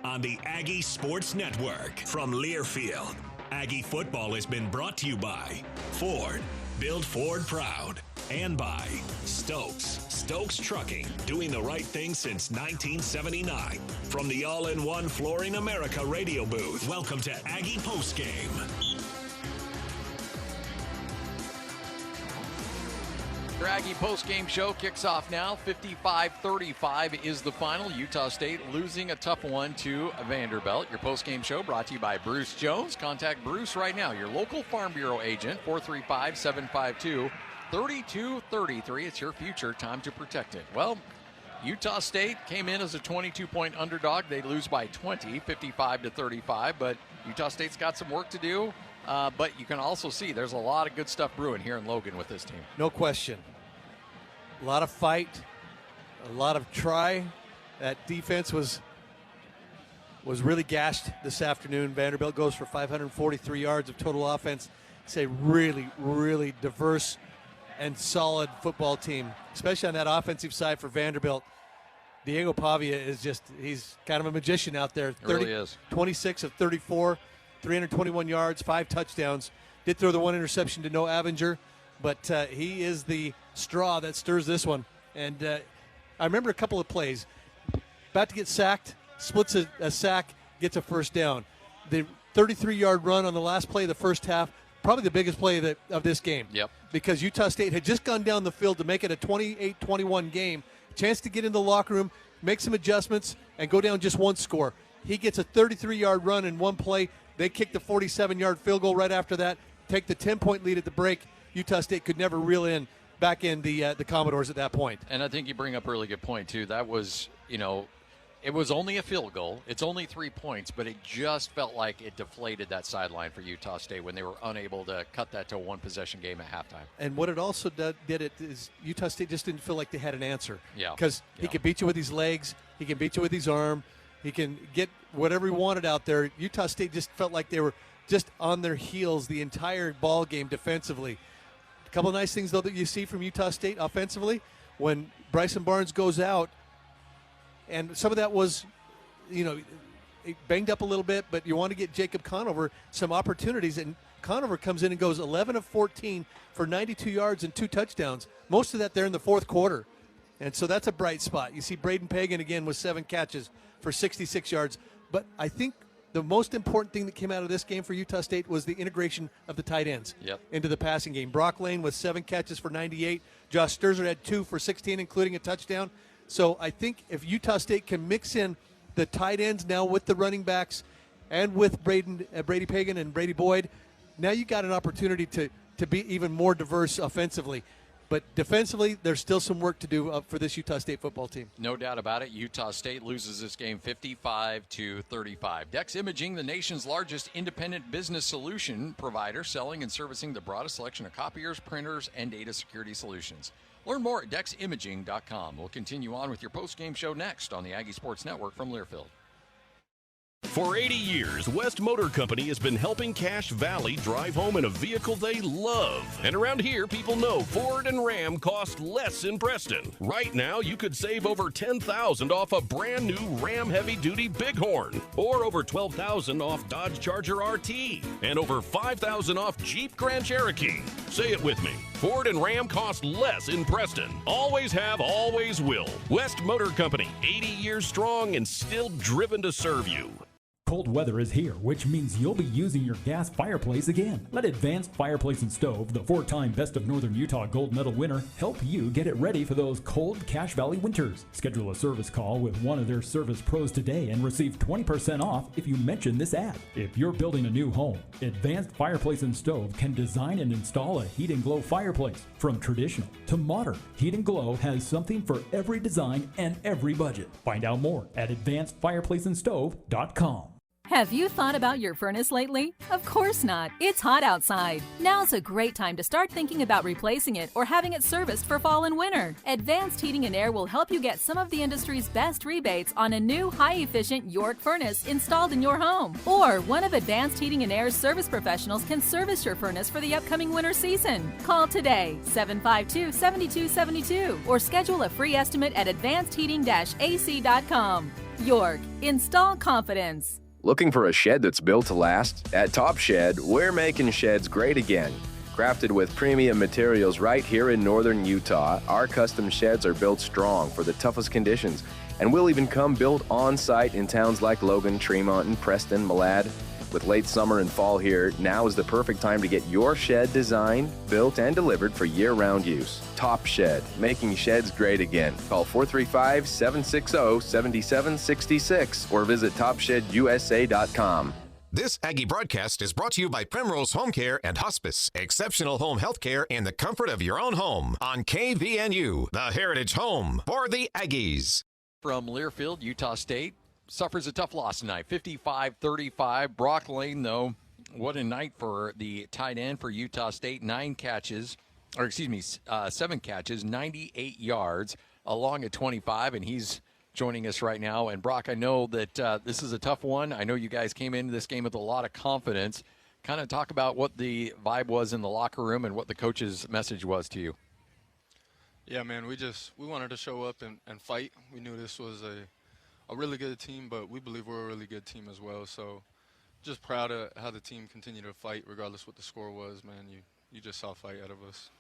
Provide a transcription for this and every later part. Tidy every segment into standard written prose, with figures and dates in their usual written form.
on the Aggie Sports Network from Learfield. Aggie football has been brought to you by Ford, build Ford proud, and by Stokes Trucking, doing the right thing since 1979. From the All-in-One Flooring America radio booth, welcome to Aggie Postgame. Your Aggie postgame show kicks off now. 55-35 is the final. Utah State losing a tough one to Vanderbilt. Your postgame show brought to you by Bruce Jones. Contact Bruce right now, your local Farm Bureau agent, 435-752-3233. It's your future. Time to protect it. Well, Utah State came in as a 22-point underdog. They lose by 20, 55-35, but Utah State's got some work to do. But you can also see there's a lot of good stuff brewing here in Logan with this team. No question. A lot of fight, a lot of try. That defense was really gashed this afternoon. Vanderbilt goes for 543 yards of total offense. It's a really, really diverse and solid football team, especially on that offensive side for Vanderbilt. Diego Pavia is he's kind of a magician out there. Really is. 26 of 34. 321 yards, 5 touchdowns. Did throw the one interception to Noah Avenger, but he is the straw that stirs this one. And I remember a couple of plays. About to get sacked, splits a sack, gets a first down. The 33-yard run on the last play of the first half, probably the biggest play of this game. Yep. Because Utah State had just gone down the field to make it a 28-21 game. Chance to get in the locker room, make some adjustments, and go down just one score. He gets a 33-yard run in one play. They kick the 47-yard field goal right after that, take the 10-point lead at the break. Utah State could never reel back in the Commodores at that point. And I think you bring up a really good point, too. That was, it was only a field goal. It's only 3 points, but it just felt like it deflated that sideline for Utah State when they were unable to cut that to a one-possession game at halftime. And what it also did is Utah State just didn't feel like they had an answer. Yeah. Because he could beat you with his legs. He can beat you with his arm. He can get whatever he wanted out there. Utah State just felt like they were just on their heels the entire ball game defensively. A couple of nice things, though, that you see from Utah State offensively. When Bryson Barnes goes out, and some of that was, banged up a little bit, but you want to get Jacob Conover some opportunities, and Conover comes in and goes 11 of 14 for 92 yards and 2 touchdowns. Most of that there in the fourth quarter. And so that's a bright spot. You see Braden Pagan again with 7 catches for 66 yards. But I think the most important thing that came out of this game for Utah State was the integration of the tight ends into the passing game. Brock Lane with 7 catches for 98. Josh Sturzer had 2 for 16, including a touchdown. So I think if Utah State can mix in the tight ends now with the running backs and with Brady Pagan and Brady Boyd, now you got an opportunity to be even more diverse offensively. But defensively, there's still some work to do for this Utah State football team. No doubt about it. Utah State loses this game 55-35. Dex Imaging, the nation's largest independent business solution provider, selling and servicing the broadest selection of copiers, printers, and data security solutions. Learn more at deximaging.com. We'll continue on with your post-game show next on the Aggie Sports Network from Learfield. For 80 years, West Motor Company has been helping Cache Valley drive home in a vehicle they love. And around here, people know Ford and Ram cost less in Preston. Right now, you could save over $10,000 off a brand new Ram heavy-duty Bighorn, or over $12,000 off Dodge Charger RT, and over $5,000 off Jeep Grand Cherokee. Say it with me. Ford and Ram cost less in Preston. Always have, always will. West Motor Company, 80 years strong and still driven to serve you. Cold weather is here, which means you'll be using your gas fireplace again. Let Advanced Fireplace and Stove, the 4-time Best of Northern Utah Gold Medal winner, help you get it ready for those cold Cache Valley winters. Schedule a service call with one of their service pros today and receive 20% off if you mention this ad. If you're building a new home, Advanced Fireplace and Stove can design and install a heat and glow fireplace. From traditional to modern, Heat and Glow has something for every design and every budget. Find out more at advancedfireplaceandstove.com. Have you thought about your furnace lately? Of course not. It's hot outside. Now's a great time to start thinking about replacing it or having it serviced for fall and winter. Advanced Heating and Air will help you get some of the industry's best rebates on a new high-efficient York furnace installed in your home. Or one of Advanced Heating and Air's service professionals can service your furnace for the upcoming winter season. Call today, 752-7272, or schedule a free estimate at advancedheating-ac.com. York, install confidence. Looking for a shed that's built to last? At Top Shed, we're making sheds great again. Crafted with premium materials right here in northern Utah, our custom sheds are built strong for the toughest conditions, and will even come built on-site in towns like Logan, Tremont, and Preston, Malad. With late summer and fall here, now is the perfect time to get your shed designed, built, and delivered for year-round use. Top Shed, making sheds great again. Call 435-760-7766 or visit topshedusa.com. This Aggie broadcast is brought to you by Primrose Home Care and Hospice. Exceptional home health care in the comfort of your own home. On KVNU, the Heritage Home for the Aggies. From Learfield, Utah State suffers a tough loss tonight, 55-35. Brock Lane, though, what a night for the tight end for Utah State. 7 catches, 98 yards along at 25, and he's joining us right now. And Brock, I know that this is a tough one. I know you guys came into this game with a lot of confidence. Kind of talk about what the vibe was in the locker room and what the coach's message was to you. Yeah, man, we wanted to show up and fight. We knew this was a really good team, but we believe we're a really good team as well. So just proud of how the team continued to fight regardless what the score was, man. You just saw a fight out of us.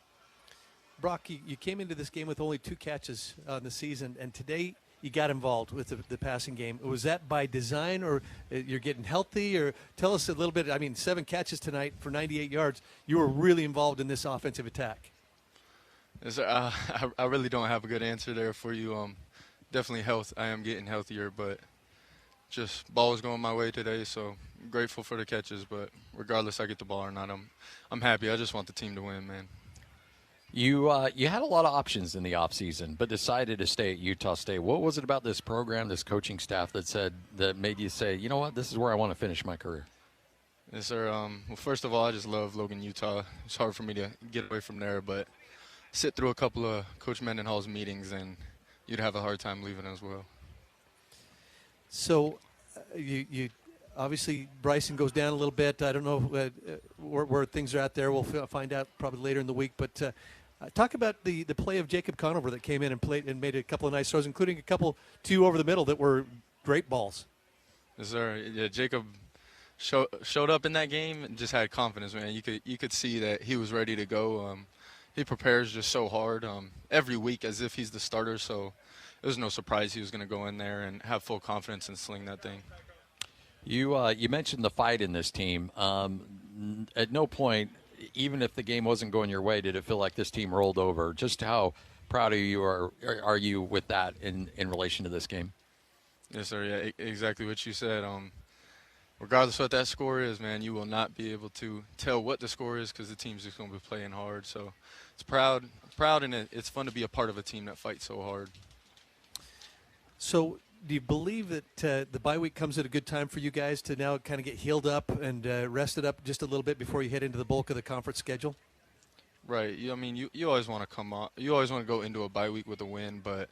Brock, you came into this game with only 2 catches on the season, and today you got involved with the passing game. Was that by design, or you're getting healthy? Or tell us a little bit. I mean, 7 catches tonight for 98 yards. You were really involved in this offensive attack. Yes, sir. I really don't have a good answer there for you. Definitely health. I am getting healthier, but just ball was going my way today, so I'm grateful for the catches. But regardless I get the ball or not, I'm happy. I just want the team to win, man. You had a lot of options in the offseason, but decided to stay at Utah State. What was it about this program, this coaching staff that made you say, you know what, this is where I want to finish my career? Yes, sir. Well, first of all, I just love Logan, Utah. It's hard for me to get away from there, but sit through a couple of Coach Mendenhall's meetings, and you'd have a hard time leaving as well. So you obviously Bryson goes down a little bit. I don't know where things are at there. We'll find out probably later in the week. But talk about the play of Jacob Conover that came in and played and made a couple of nice throws, including a couple 2 over the middle that were great balls. Yes, sir. Yeah, Jacob showed up in that game and just had confidence, man. You could see that he was ready to go. He prepares just so hard every week as if he's the starter, so it was no surprise he was going to go in there and have full confidence and sling that thing. You mentioned the fight in this team. At no point, even if the game wasn't going your way, did it feel like this team rolled over. Just how proud of you are you with that in relation to this game? Yes, sir. Yeah, exactly what you said. Regardless of what that score is, man, you will not be able to tell what the score is because the team's just going to be playing hard. So it's proud, and it's fun to be a part of a team that fights so hard. So do you believe that the bye week comes at a good time for you guys to now kind of get healed up and rested up just a little bit before you head into the bulk of the conference schedule? Right. I mean, you always want to come on. You always want to go into a bye week with a win, but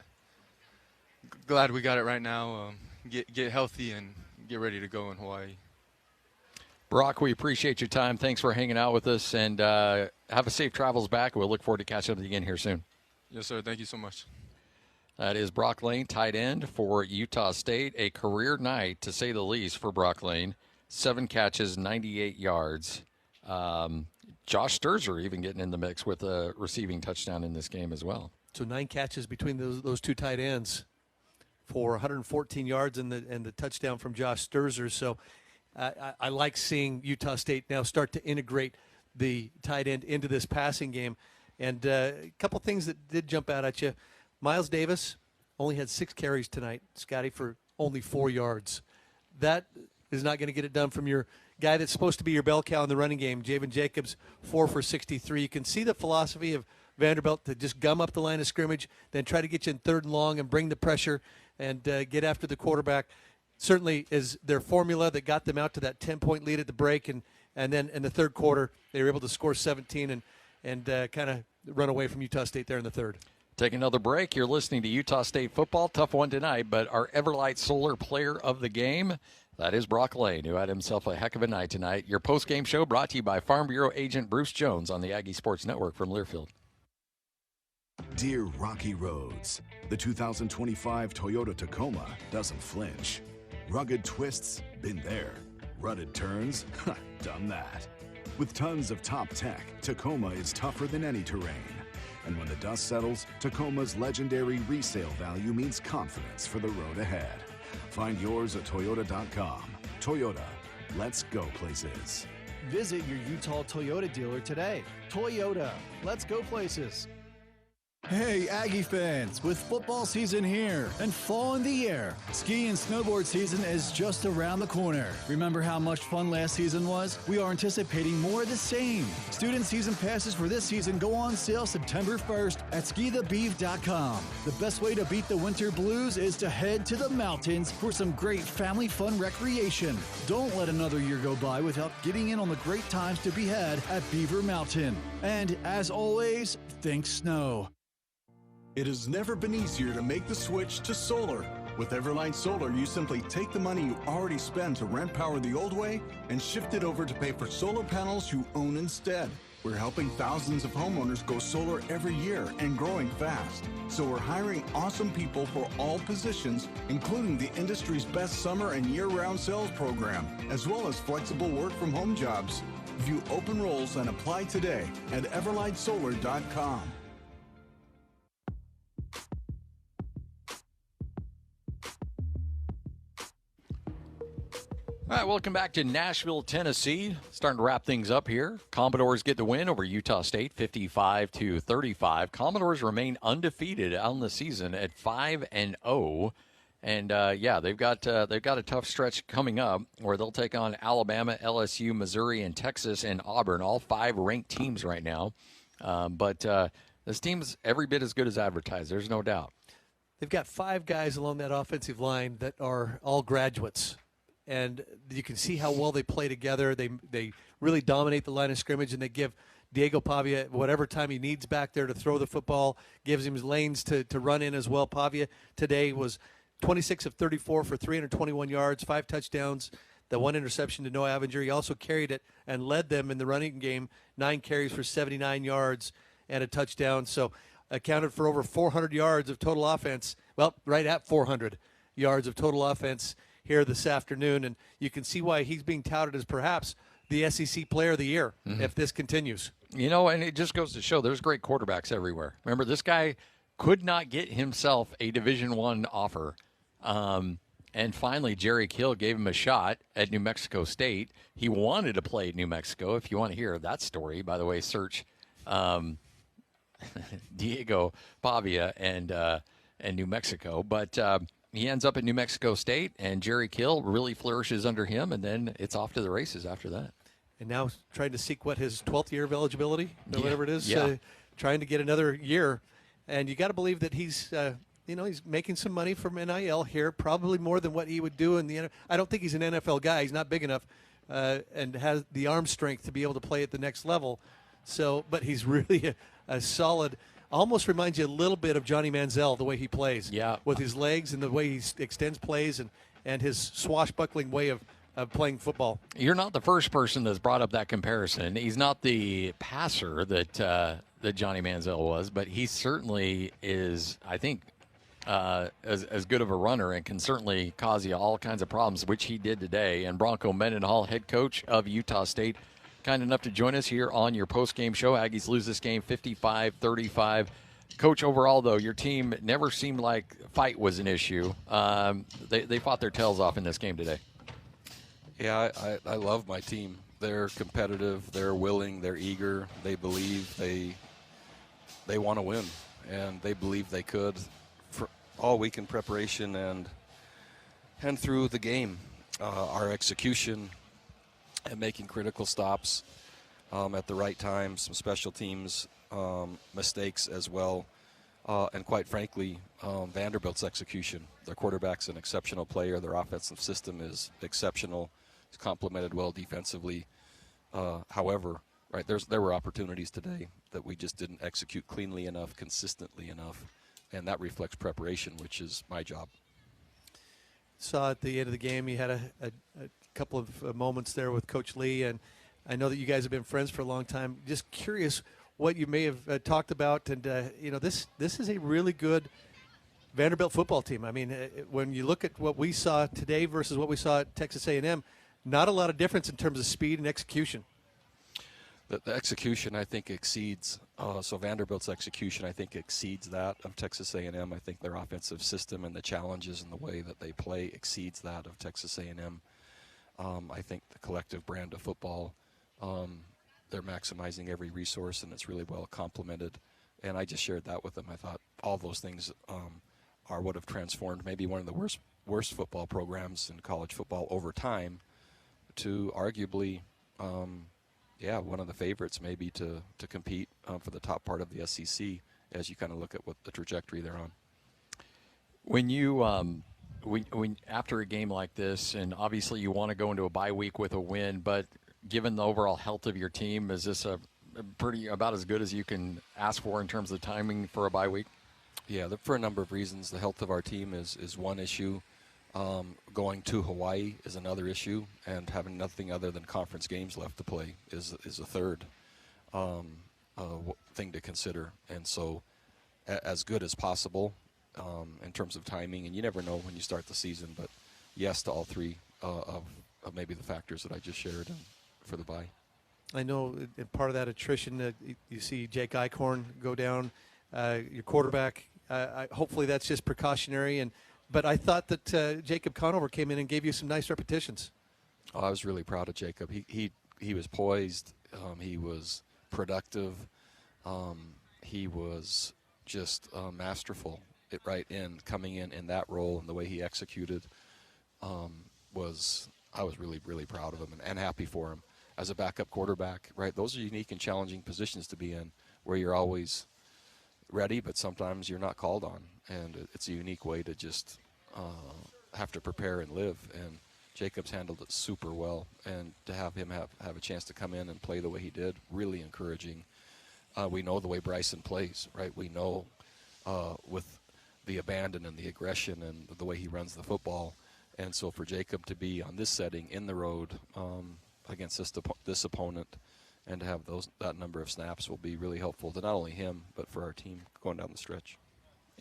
glad we got it right now. Get healthy and get ready to go in Hawaii. Brock, we appreciate your time. Thanks for hanging out with us, and have a safe travels back. We'll look forward to catching up with you again here soon. Yes, sir. Thank you so much. That is Brock Lane, tight end for Utah State. A career night, to say the least, for Brock Lane. 7 catches, 98 yards. Josh Sturzer even getting in the mix with a receiving touchdown in this game as well. So 9 catches between those 2 tight ends for 114 yards and the touchdown from Josh Sturzer. So I like seeing Utah State now start to integrate the tight end into this passing game. And a couple things that did jump out at you. Miles Davis only had 6 carries tonight, Scotty, for only 4 yards. That is not going to get it done from your guy that's supposed to be your bell cow in the running game, Javen Jacobs, 4 for 63. You can see the philosophy of Vanderbilt to just gum up the line of scrimmage, then try to get you in 3rd and long and bring the pressure and get after the quarterback. Certainly is their formula that got them out to that 10-point lead at the break, and then in the 3rd quarter they were able to score 17 and kind of run away from Utah State there in the 3rd. Take another break. You're listening to Utah State football. Tough one tonight, but our Everlight Solar player of the game, that is Brock Lane, who had himself a heck of a night tonight. Your post-game show brought to you by Farm Bureau agent Bruce Jones on the Aggie Sports Network from Learfield. Dear rocky roads, the 2025 Toyota Tacoma doesn't flinch. Rugged twists, been there. Rutted turns, done that. With tons of top tech, Tacoma is tougher than any terrain. And when the dust settles, Tacoma's legendary resale value means confidence for the road ahead. Find yours at Toyota.com. Toyota, let's go places. Visit your Utah Toyota dealer today. Toyota, let's go places. Hey, Aggie fans, with football season here and fall in the air, ski and snowboard season is just around the corner. Remember how much fun last season was? We are anticipating more of the same. Student season passes for this season go on sale September 1st at skithebeeve.com. The best way to beat the winter blues is to head to the mountains for some great family fun recreation. Don't let another year go by without getting in on the great times to be had at Beaver Mountain. And as always, think snow. It has never been easier to make the switch to solar. With Everline Solar, you simply take the money you already spend to rent power the old way and shift it over to pay for solar panels you own instead. We're helping thousands of homeowners go solar every year and growing fast. So we're hiring awesome people for all positions, including the industry's best summer and year-round sales program, as well as flexible work-from-home jobs. View open roles and apply today at everlightsolar.com. All right, welcome back to Nashville, Tennessee. Starting to wrap things up here. Commodores get the win over Utah State, 55-35. Commodores remain undefeated on the season at 5-0, and they've got a tough stretch coming up where they'll take on Alabama, LSU, Missouri, and Texas and Auburn, all 5 ranked teams right now. But this team's every bit as good as advertised. There's no doubt. They've got 5 guys along that offensive line that are all graduates. And you can see how well they play together. They really dominate the line of scrimmage, and they give Diego Pavia whatever time he needs back there to throw the football, gives him lanes to run in as well. Pavia today was 26 of 34 for 321 yards, 5 touchdowns, the 1 interception to Noah Avenger. He also carried it and led them in the running game, 9 carries for 79 yards and a touchdown. So accounted for over 400 yards of total offense. Well, right at 400 yards of total offense here this afternoon, and you can see why he's being touted as perhaps the SEC Player of the Year if this continues. You know, and it just goes to show there's great quarterbacks everywhere. Remember, this guy could not get himself a Division I offer, and finally Jerry Kill gave him a shot at New Mexico State. He wanted to play at New Mexico. If you want to hear that story, by the way, search Diego Pavia and New Mexico. But he ends up at New Mexico State, and Jerry Kill really flourishes under him, and then it's off to the races after that. And now trying to seek, his 12th year of eligibility, or whatever it is, yeah. Trying to get another year. And you got to believe that he's making some money from NIL here, probably more than what he would do in the NFL. I don't think he's an NFL guy. He's not big enough and has the arm strength to be able to play at the next level. So, but he's really a solid. Almost reminds you a little bit of Johnny Manziel, the way he plays. Yeah. With his legs and the way he extends plays and his swashbuckling way of playing football. You're not the first person that's brought up that comparison. He's not the passer that Johnny Manziel was, but he certainly is, I think, as good of a runner and can certainly cause you all kinds of problems, which he did today. And Bronco Mendenhall, head coach of Utah State, kind enough to join us here on your post-game show. Aggies lose this game 55-35. Coach, overall, though, your team never seemed like fight was an issue. They fought their tails off in this game today. Yeah, I love my team. They're competitive. They're willing. They're eager. They believe they want to win, and they believe they could for all week in preparation and through the game. Our execution and making critical stops at the right time, some special teams mistakes as well, and quite frankly, Vanderbilt's execution. Their quarterback's an exceptional player. Their offensive system is exceptional. It's complemented well defensively. However, right, there were opportunities today that we just didn't execute cleanly enough, consistently enough, and that reflects preparation, which is my job. Saw at the end of the game, you had a couple of moments there with Coach Lee, and I know that you guys have been friends for a long time. Just curious, what you may have talked about, and this is a really good Vanderbilt football team. I mean, when you look at what we saw today versus what we saw at Texas A&M, not a lot of difference in terms of speed and execution. The execution, I think, exceeds. So Vanderbilt's execution, I think, exceeds that of Texas A&M. I think their offensive system and the challenges and the way that they play exceeds that of Texas A&M. I think the collective brand of football, they're maximizing every resource, and it's really well complemented. And I just shared that with them. I thought all those things are what have transformed maybe one of the worst football programs in college football over time to arguably, one of the favorites maybe to compete for the top part of the SEC as you kind of look at what the trajectory they're on. When you when after a game like this, and obviously you want to go into a bye week with a win, but given the overall health of your team, is this a pretty about as good as you can ask for in terms of timing for a bye week? Yeah, for a number of reasons. The health of our team is one issue. Going to Hawaii is another issue, and having nothing other than conference games left to play is a third thing to consider. And so as good as possible in terms of timing, and you never know when you start the season, but yes to all three of maybe the factors that I just shared for the bye. I know part of that attrition, you see Jake Eichhorn go down, your quarterback. Hopefully that's just precautionary. But I thought that Jacob Conover came in and gave you some nice repetitions. Oh, I was really proud of Jacob. He was poised. He was productive. He was just masterful. Coming in that role, and the way he executed I was really, really proud of him and happy for him. As a backup quarterback, right, those are unique and challenging positions to be in, where you're always ready, but sometimes you're not called on, and it's a unique way to just have to prepare and live. And Jacob's handled it super well, and to have him have a chance to come in and play the way he did, really encouraging. We know the way Bryson plays, right? We know with the abandon and the aggression and the way he runs the football, and so for Jacob to be on this setting in the road against this opponent, and to have that number of snaps will be really helpful to not only him but for our team going down the stretch.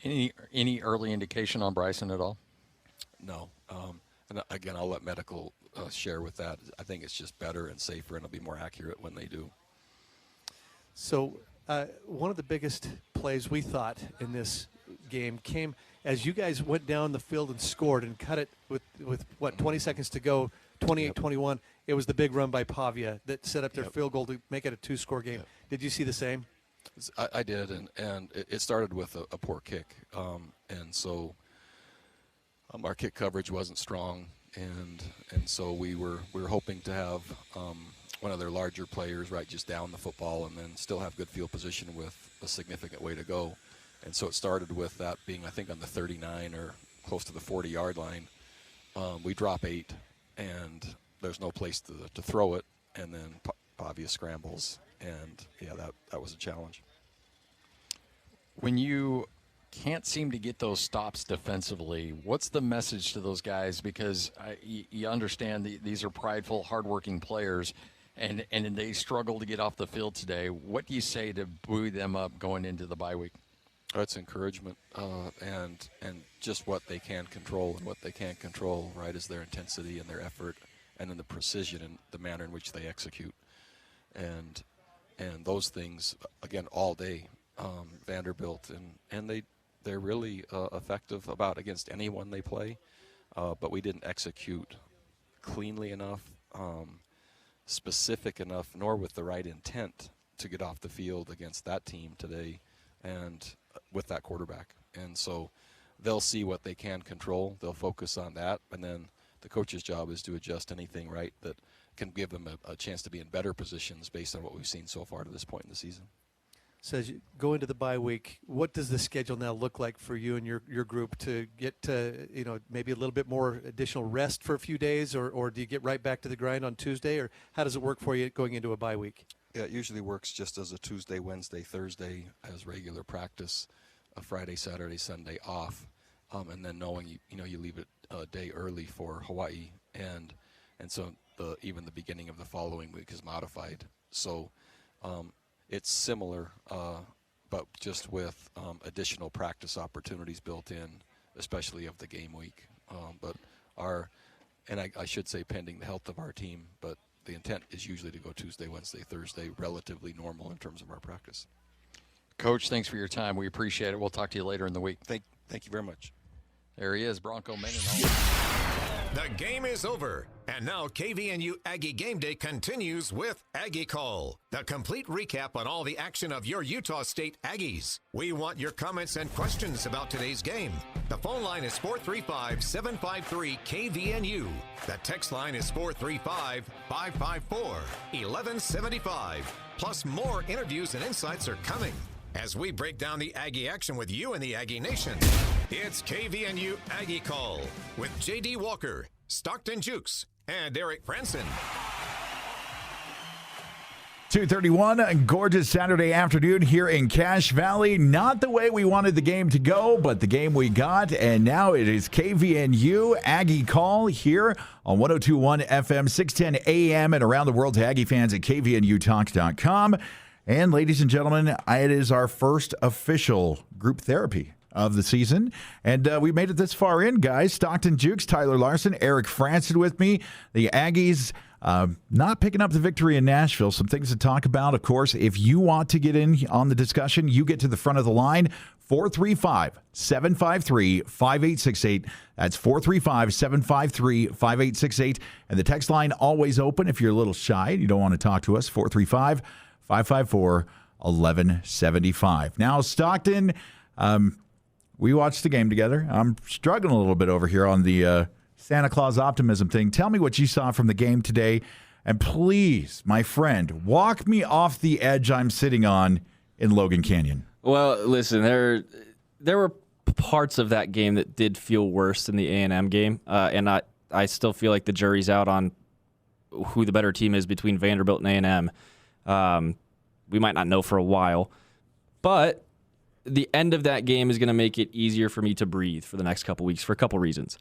Any early indication on Bryson at all? No. And again, I'll let medical share with that. I think it's just better and safer, and it'll be more accurate when they do. So one of the biggest plays we thought in this game came as you guys went down the field and scored and cut it with 20 seconds to go, 28-21. It was the big run by Pavia that set up their field goal to make it a two-score game. Did you see the same? I did, and it started with a poor kick. And so our kick coverage wasn't strong, and so we were hoping to have one of their larger players just down the football and then still have good field position with a significant way to go. And so it started with that being, I think, on the 39 or close to the 40-yard line. We drop 8, and there's no place to throw it, and then Pavia scrambles, and that was a challenge. When you can't seem to get those stops defensively, what's the message to those guys? Because you understand these are prideful, hardworking players, and they struggle to get off the field today. What do you say to buoy them up going into the bye week? It's encouragement and just what they can control, and what they can't control, right, is their intensity and their effort, and then the precision and the manner in which they execute, and those things again all day. Vanderbilt and they're really effective against anyone they play, but we didn't execute cleanly enough, specific enough, nor with the right intent to get off the field against that team today, and with that quarterback. And so they'll see what they can control. They'll focus on that, and then the coach's job is to adjust anything right that can give them a chance to be in better positions based on what we've seen so far to this point in the season. So as you go into the bye week, what does the schedule now look like for you and your group to get to, maybe a little bit more additional rest for a few days, or do you get right back to the grind on Tuesday, or how does it work for you going into a bye week? Yeah, it usually works just as a Tuesday, Wednesday, Thursday as regular practice, a Friday, Saturday, Sunday off, and then knowing you leave it a day early for Hawaii, and so even the beginning of the following week is modified. So it's similar, but just with additional practice opportunities built in, especially of the game week. I should say pending the health of our team, but the intent is usually to go Tuesday, Wednesday, Thursday, relatively normal in terms of our practice. Coach, thanks for your time. We appreciate it. We'll talk to you later in the week. Thank you very much. There he is, Bronco Mendenhall. The game is over, and now KVNU Aggie Game Day continues with Aggie Call, the complete recap on all the action of your Utah State Aggies. We want your comments and questions about today's game. The phone line is 435-753-KVNU. The text line is 435-554-1175. Plus, more interviews and insights are coming as we break down the Aggie action with you in the Aggie Nation. It's KVNU Aggie Call with J.D. Walker, Stockton Jukes, and Eric Franson. 2:31, a gorgeous Saturday afternoon here in Cache Valley. Not the way we wanted the game to go, but the game we got. And now it is KVNU Aggie Call here on 102.1 FM, 610 AM, and around the world to Aggie fans at kvnutalk.com. And ladies and gentlemen, it is our first official group therapy of the season. And we made it this far in, guys. Stockton Jukes, Tyler Larson, Eric Franson with me. The Aggies not picking up the victory in Nashville. Some things to talk about, of course. If you want to get in on the discussion, you get to the front of the line. 435-753-5868. That's 435-753-5868. And the text line always open if you're a little shy and you don't want to talk to us. 435-554-1175. Now, Stockton, we watched the game together. I'm struggling a little bit over here on the Santa Claus optimism thing. Tell me what you saw from the game today. And please, my friend, walk me off the edge I'm sitting on in Logan Canyon. Well, listen, there were parts of that game that did feel worse than the A&M game. And I still feel like the jury's out on who the better team is between Vanderbilt and A&M. We might not know for a while. But the end of that game is going to make it easier for me to breathe for the next couple weeks for a couple reasons.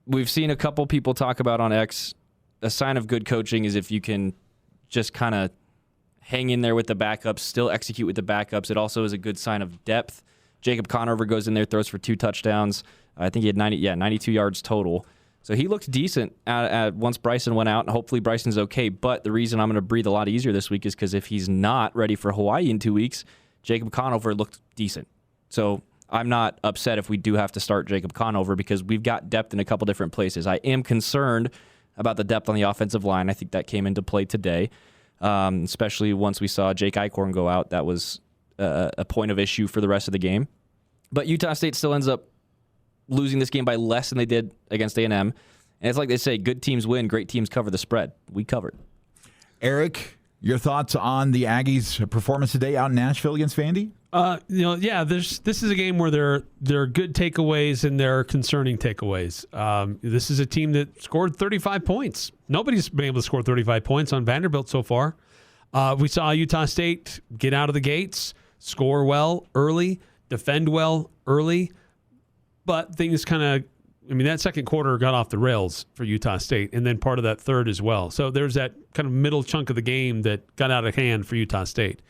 We've seen a couple people talk about on X, a sign of good coaching is if you can just kind of hang in there with the backups, still execute with the backups. It also is a good sign of depth. Jacob Conover goes in there, throws for 2 touchdowns. I think he had 92 yards total. So he looked decent once Bryson went out, and hopefully Bryson's okay. But the reason I'm going to breathe a lot easier this week is because if he's not ready for Hawaii in 2 weeks, Jacob Conover looked decent. So I'm not upset if we do have to start Jacob Conover because we've got depth in a couple different places. I am concerned about the depth on the offensive line. I think that came into play today, especially once we saw Jake Eichhorn go out. That was a point of issue for the rest of the game. But Utah State still ends up losing this game by less than they did against A&M. And it's like they say, good teams win, great teams cover the spread. We covered. Eric, your thoughts on the Aggies' performance today out in Nashville against Vandy? This is a game where there are good takeaways and there are concerning takeaways. This is a team that scored 35 points. Nobody's been able to score 35 points on Vanderbilt so far. We saw Utah State get out of the gates, score well early, defend well early, but things that second quarter got off the rails for Utah State, and then part of that third as well. So there's that kind of middle chunk of the game that got out of hand for Utah State.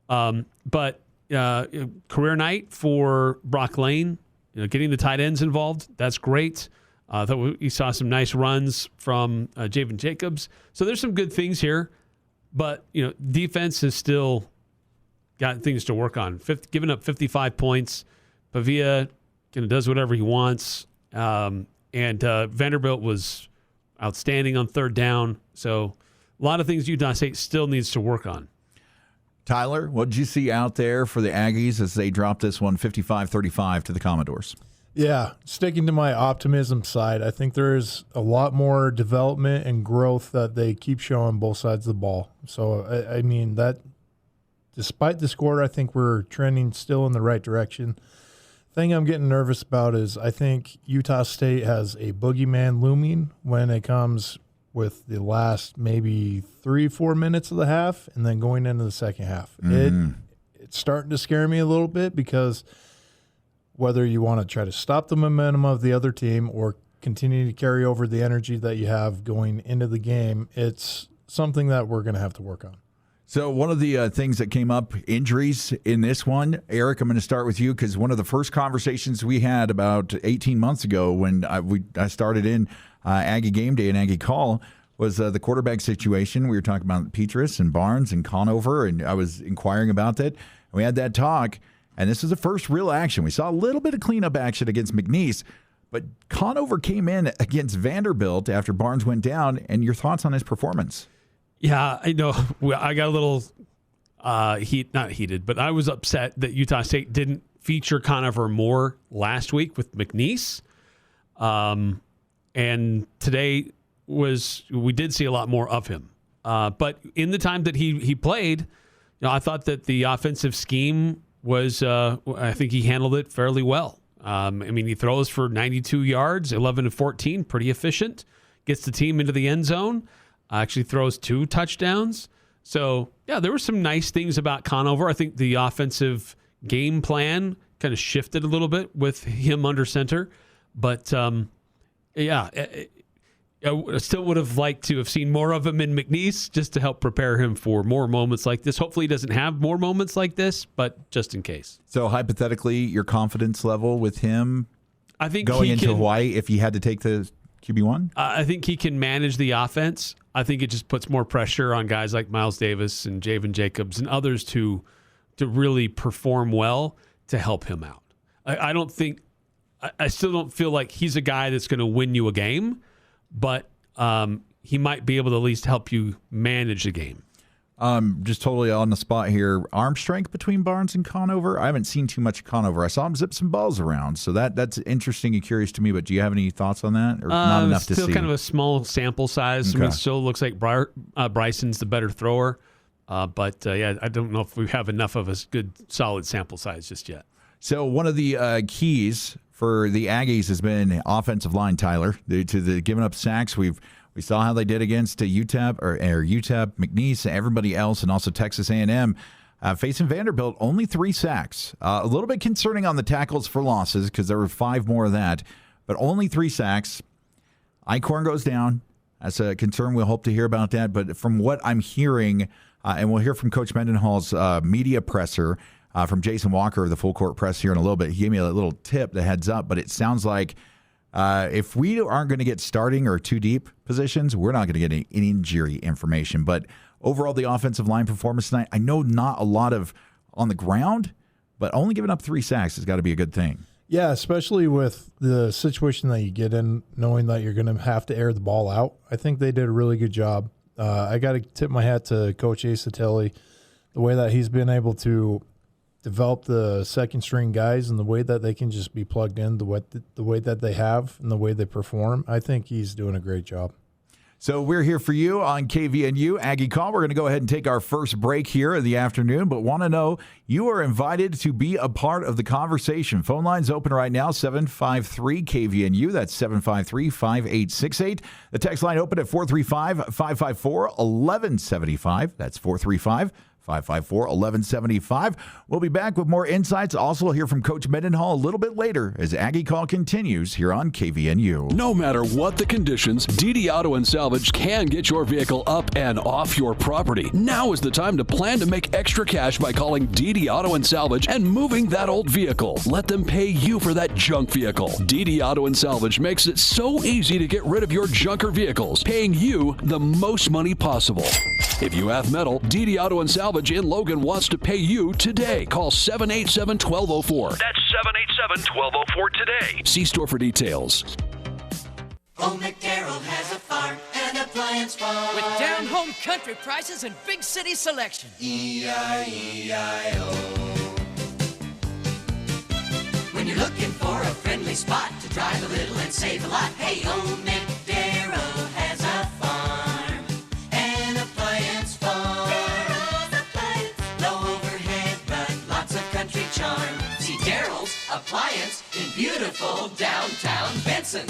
But career night for Brock Lane, getting the tight ends involved, that's great. I thought we saw some nice runs from Javen Jacobs. So there's some good things here, but defense has still got things to work on. Giving up 55 points, Pavia does whatever he wants, and Vanderbilt was outstanding on third down. So a lot of things Utah State still needs to work on. Tyler, what did you see out there for the Aggies as they dropped this one 55-35 to the Commodores? Yeah, sticking to my optimism side, I think there is a lot more development and growth that they keep showing both sides of the ball. So, I mean, that despite the score, I think we're trending still in the right direction. Thing I'm getting nervous about is I think Utah State has a boogeyman looming when it comes with the last maybe 3-4 minutes of the half and then going into the second half. It's starting to scare me a little bit because whether you want to try to stop the momentum of the other team or continue to carry over the energy that you have going into the game, it's something that we're going to have to work on. So one of the things that came up, injuries in this one, Eric, I'm going to start with you because one of the first conversations we had about 18 months ago when I started in Aggie Game Day and Aggie Call was the quarterback situation. We were talking about Petrus and Barnes and Conover, and I was inquiring about that. We had that talk, and this is the first real action. We saw a little bit of cleanup action against McNeese, but Conover came in against Vanderbilt after Barnes went down, and your thoughts on his performance? Yeah, I know. I got a little not heated, but I was upset that Utah State didn't feature Conover more last week with McNeese. And today we did see a lot more of him. But in the time that he played, I thought that the offensive scheme was, I think he handled it fairly well. He throws for 92 yards, 11 of 14, pretty efficient. Gets the team into the end zone. Actually throws 2 touchdowns. So, yeah, there were some nice things about Conover. I think the offensive game plan kind of shifted a little bit with him under center. But, I still would have liked to have seen more of him in McNeese just to help prepare him for more moments like this. Hopefully he doesn't have more moments like this, but just in case. So, hypothetically, your confidence level with him I think going into Hawaii, if he had to take the QB1? I think he can manage the offense. I think it just puts more pressure on guys like Miles Davis and Javen Jacobs and others to really perform well to help him out. I still don't feel like he's a guy that's going to win you a game, but he might be able to at least help you manage the game. Just totally on the spot here. Arm strength between Barnes and Conover? I haven't seen too much of Conover. I saw him zip some balls around, so that's interesting and curious to me. But do you have any thoughts on that, or not enough to see? Still kind of a small sample size. Okay. It still looks like Bryson's the better thrower. But I don't know if we have enough of a good, solid sample size just yet. So one of the keys for the Aggies has been offensive line, Tyler. To the giving up sacks, we saw how they did against UTEP, or UTEP, McNeese, everybody else, and also Texas A&M. Facing Vanderbilt, only 3 sacks. A little bit concerning on the tackles for losses because there were 5 more of that, but only 3 sacks. Eichhorn goes down. That's a concern. We'll hope to hear about that. But from what I'm hearing, and we'll hear from Coach Mendenhall's media presser, from Jason Walker, the full court press here in a little bit. He gave me a little tip, the heads up, but it sounds like if we aren't going to get starting or 2 deep positions, we're not going to get any injury information. But overall, the offensive line performance tonight, I know not a lot of on the ground, but only giving up 3 sacks has got to be a good thing. Yeah, especially with the situation that you get in, knowing that you're going to have to air the ball out. I think they did a really good job. I got to tip my hat to Coach Asatelli, the way that he's been able to develop the second-string guys and the way that they can just be plugged in, the way that they have and the way they perform. I think he's doing a great job. So we're here for you on KVNU Aggie Call. We're going to go ahead and take our first break here in the afternoon, but want to know you are invited to be a part of the conversation. Phone lines open right now, 753-KVNU. That's 753-5868. The text line open at 435-554-1175. That's 435-554-1175. We'll be back with more insights. Also hear from Coach Mendenhall a little bit later as Aggie Call continues here on KVNU. No matter what the conditions, DD Auto and Salvage can get your vehicle up and off your property. Now is the time to plan to make extra cash by calling DD Auto and Salvage and moving that old vehicle. Let them pay you for that junk vehicle. DD Auto and Salvage makes it so easy to get rid of your junker vehicles, paying you the most money possible. If you have metal, DD Auto and Salvage in Logan wants to pay you today. Call 787-1204. That's 787-1204 today. See store for details. Old McDarrell has a farm and appliance farm with down-home country prices and big city selection. E-I-E-I-O. When you're looking for a friendly spot to drive a little and save a lot, hey, Old McDarrell has a farm and appliance farm. Low overhead, but lots of country charm. See Darrell's Appliance in beautiful downtown Benson.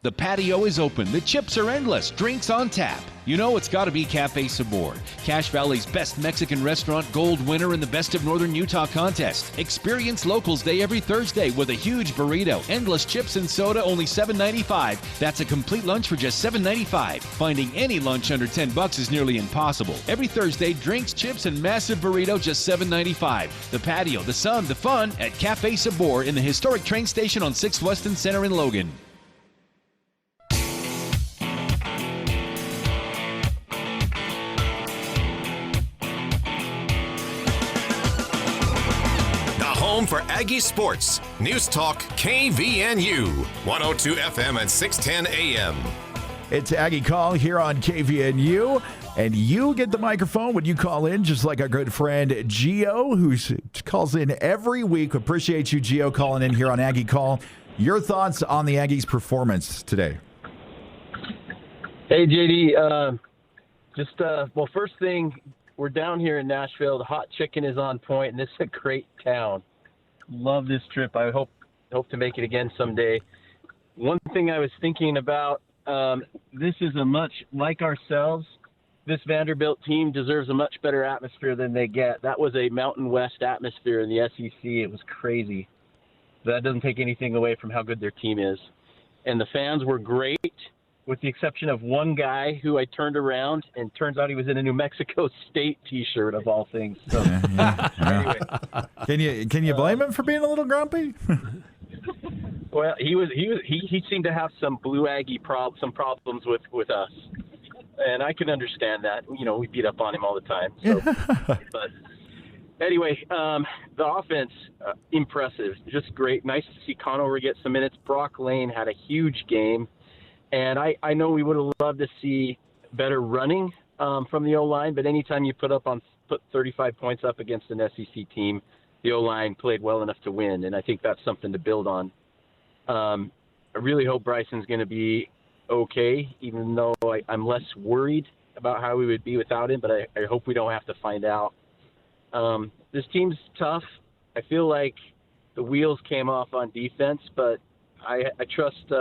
The patio is open, the chips are endless, drinks on tap. You know it's got to be Cafe Sabor, Cache Valley's best Mexican restaurant, gold winner in the Best of Northern Utah contest. Experience Locals Day every Thursday with a huge burrito, endless chips and soda, only $7.95. That's a complete lunch for just $7.95. Finding any lunch under $10 is nearly impossible. Every Thursday, drinks, chips, and massive burrito, just $7.95. The patio, the sun, the fun at Cafe Sabor in the historic train station on 6th Weston Center in Logan. Home for Aggie Sports. News Talk KVNU. 102 FM and 610 AM. It's Aggie Call here on KVNU. And you get the microphone when you call in, just like our good friend Gio, who calls in every week. Appreciate you, Gio, calling in here on Aggie Call. Your thoughts on the Aggies' performance today? Hey, JD. Well, first thing, we're down here in Nashville. The hot chicken is on point, and this is a great town. Love this trip. I hope to make it again someday. One thing I was thinking about, this is a much like ourselves. This Vanderbilt team deserves a much better atmosphere than they get. That was a Mountain West atmosphere in the SEC. It was crazy. That doesn't take anything away from how good their team is. And the fans were great, with the exception of one guy who I turned around, and turns out he was in a New Mexico State T-shirt of all things. So, anyway, Can you blame him for being a little grumpy? well, he seemed to have some Blue Aggie some problems with us, and I can understand that. You know, we beat up on him all the time. So, but anyway, the offense impressive, just great. Nice to see Conover get some minutes. Brock Lane had a huge game. And I know we would have loved to see better running from the O-line, but anytime you put 35 points up against an SEC team, the O-line played well enough to win, and I think that's something to build on. I really hope Bryson's going to be okay, even though I'm less worried about how we would be without him, but I hope we don't have to find out. This team's tough. I feel like the wheels came off on defense, but I trust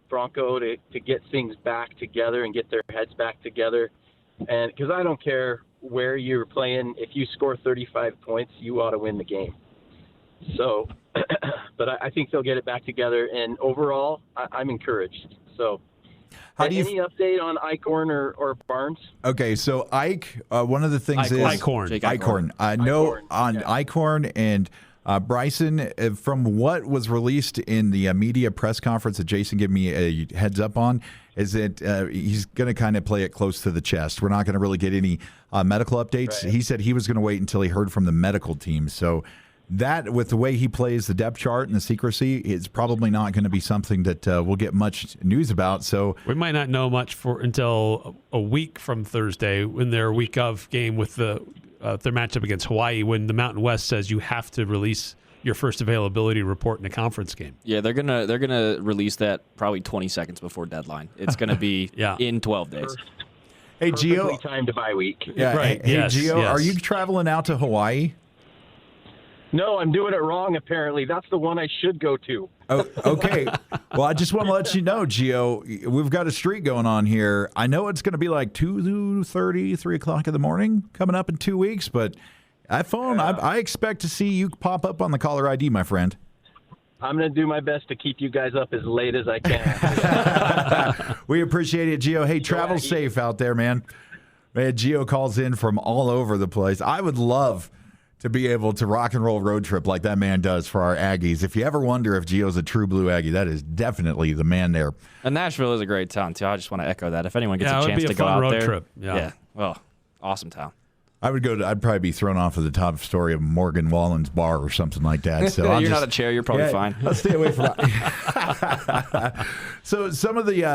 Bronco to get things back together and get their heads back together. And because I don't care where you're playing, if you score 35 points, you ought to win the game. So, but I think they'll get it back together. And overall, I'm encouraged. So, any update on Eichhorn or Barnes? Okay, so Ike, one of the things is Eichhorn. Eichhorn and Bryson, from what was released in the media press conference that Jason gave me a heads up on, is that he's going to kind of play it close to the chest. We're not going to really get any medical updates. Right. He said he was going to wait until he heard from the medical team. So that, with the way he plays the depth chart and the secrecy, is probably not going to be something that we'll get much news about. So we might not know much until a week from Thursday, when their week of game with their matchup against Hawaii, when the Mountain West says you have to release your first availability report in a conference game. Yeah, they're gonna release that probably 20 seconds before deadline. It's gonna be in 12 days. Hey, Gio, perfectly timed bye week. Yeah, right. Hey, Gio, are you traveling out to Hawaii? No, I'm doing it wrong, apparently. That's the one I should go to. Oh, okay. Well, I just want to let you know, Gio, we've got a streak going on here. I know it's going to be like 2:30, 3 o'clock in the morning coming up in 2 weeks, but that phone, I expect to see you pop up on the caller ID, my friend. I'm going to do my best to keep you guys up as late as I can. We appreciate it, Gio. Hey, travel safe out there, man. Gio calls in from all over the place. I would love to be able to rock and roll road trip like that man does for our Aggies. If you ever wonder if Gio's a true blue Aggie, that is definitely the man there. And Nashville is a great town, too. I just want to echo that. If anyone gets a chance to go out there. Trip. Yeah. Well, awesome town. I'd probably be thrown off of the top story of Morgan Wallen's bar or something like that. So you're not a chair. You're probably fine. Let's stay away from that. So some of the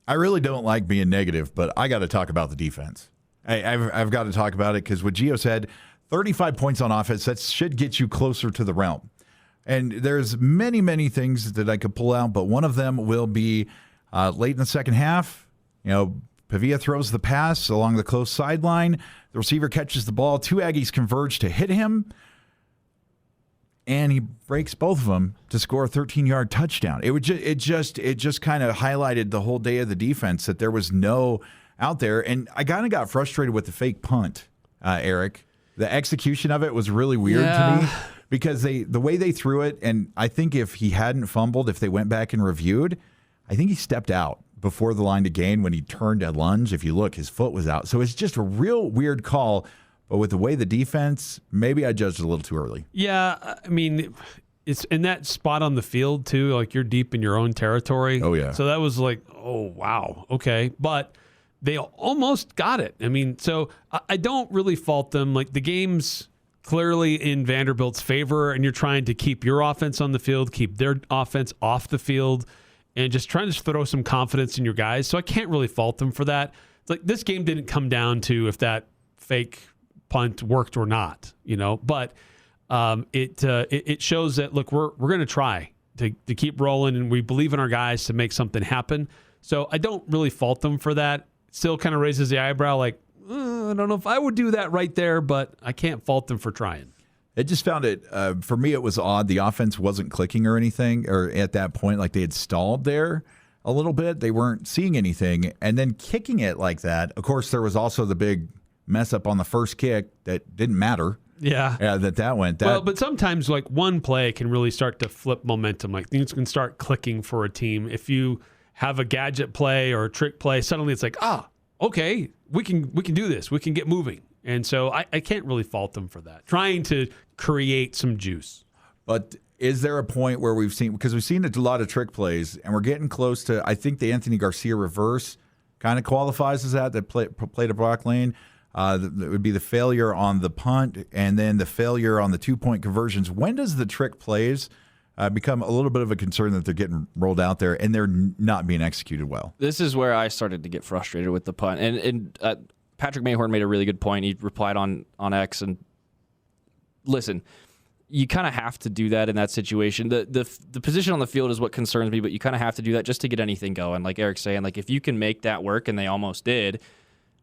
I really don't like being negative, but I got to talk about the defense. I've got to talk about it because what Gio said, 35 points on offense, that should get you closer to the realm. And there's many, many things that I could pull out, but one of them will be late in the second half. Pavia throws the pass along the close sideline. The receiver catches the ball. Two Aggies converge to hit him. and he breaks both of them to score a 13-yard touchdown. It just kind of highlighted the whole day of the defense that there was no out there. And I kind of got frustrated with the fake punt, Eric. The execution of it was really weird to me because the way they threw it, and I think if he hadn't fumbled, if they went back and reviewed, I think he stepped out before the line to gain when he turned to lunge. If you look, his foot was out. So it's just a real weird call. But with the way the defense, maybe I judged it a little too early. Yeah, I mean, it's in that spot on the field, too. Like, you're deep in your own territory. Oh, yeah. So that was like, oh, wow, okay. But they almost got it. I mean, so I don't really fault them. Like, the game's clearly in Vanderbilt's favor, and you're trying to keep your offense on the field, keep their offense off the field, and just trying to throw some confidence in your guys. So I can't really fault them for that. It's like, this game didn't come down to if that fake punt worked or not, but it shows that, look, we're going to try to keep rolling, and we believe in our guys to make something happen. So I don't really fault them for that. Still kind of raises the eyebrow, like, I don't know if I would do that right there, but I can't fault them for trying. I just found it, for me, it was odd. The offense wasn't clicking or anything, or at that point, like they had stalled there a little bit. They weren't seeing anything. And then kicking it like that, of course, there was also the big mess up on the first kick that didn't matter. Yeah. That went. Well, but sometimes like one play can really start to flip momentum. Like things can start clicking for a team. If you have a gadget play or a trick play, suddenly it's like, okay, we can do this. We can get moving. And so I can't really fault them for that. Trying to create some juice. But is there a point where we've seen a lot of trick plays, and we're getting close to, I think the Anthony Garcia reverse kind of qualifies as that play to Brock Lane. It would be the failure on the punt and then the failure on the 2-point conversions. When does the trick plays become a little bit of a concern that they're getting rolled out there and they're not being executed well? This is where I started to get frustrated with the punt. And Patrick Mayhorn made a really good point. He replied on X. And listen, you kind of have to do that in that situation. The position on the field is what concerns me, but you kind of have to do that just to get anything going. Like Eric's saying, like if you can make that work, and they almost did,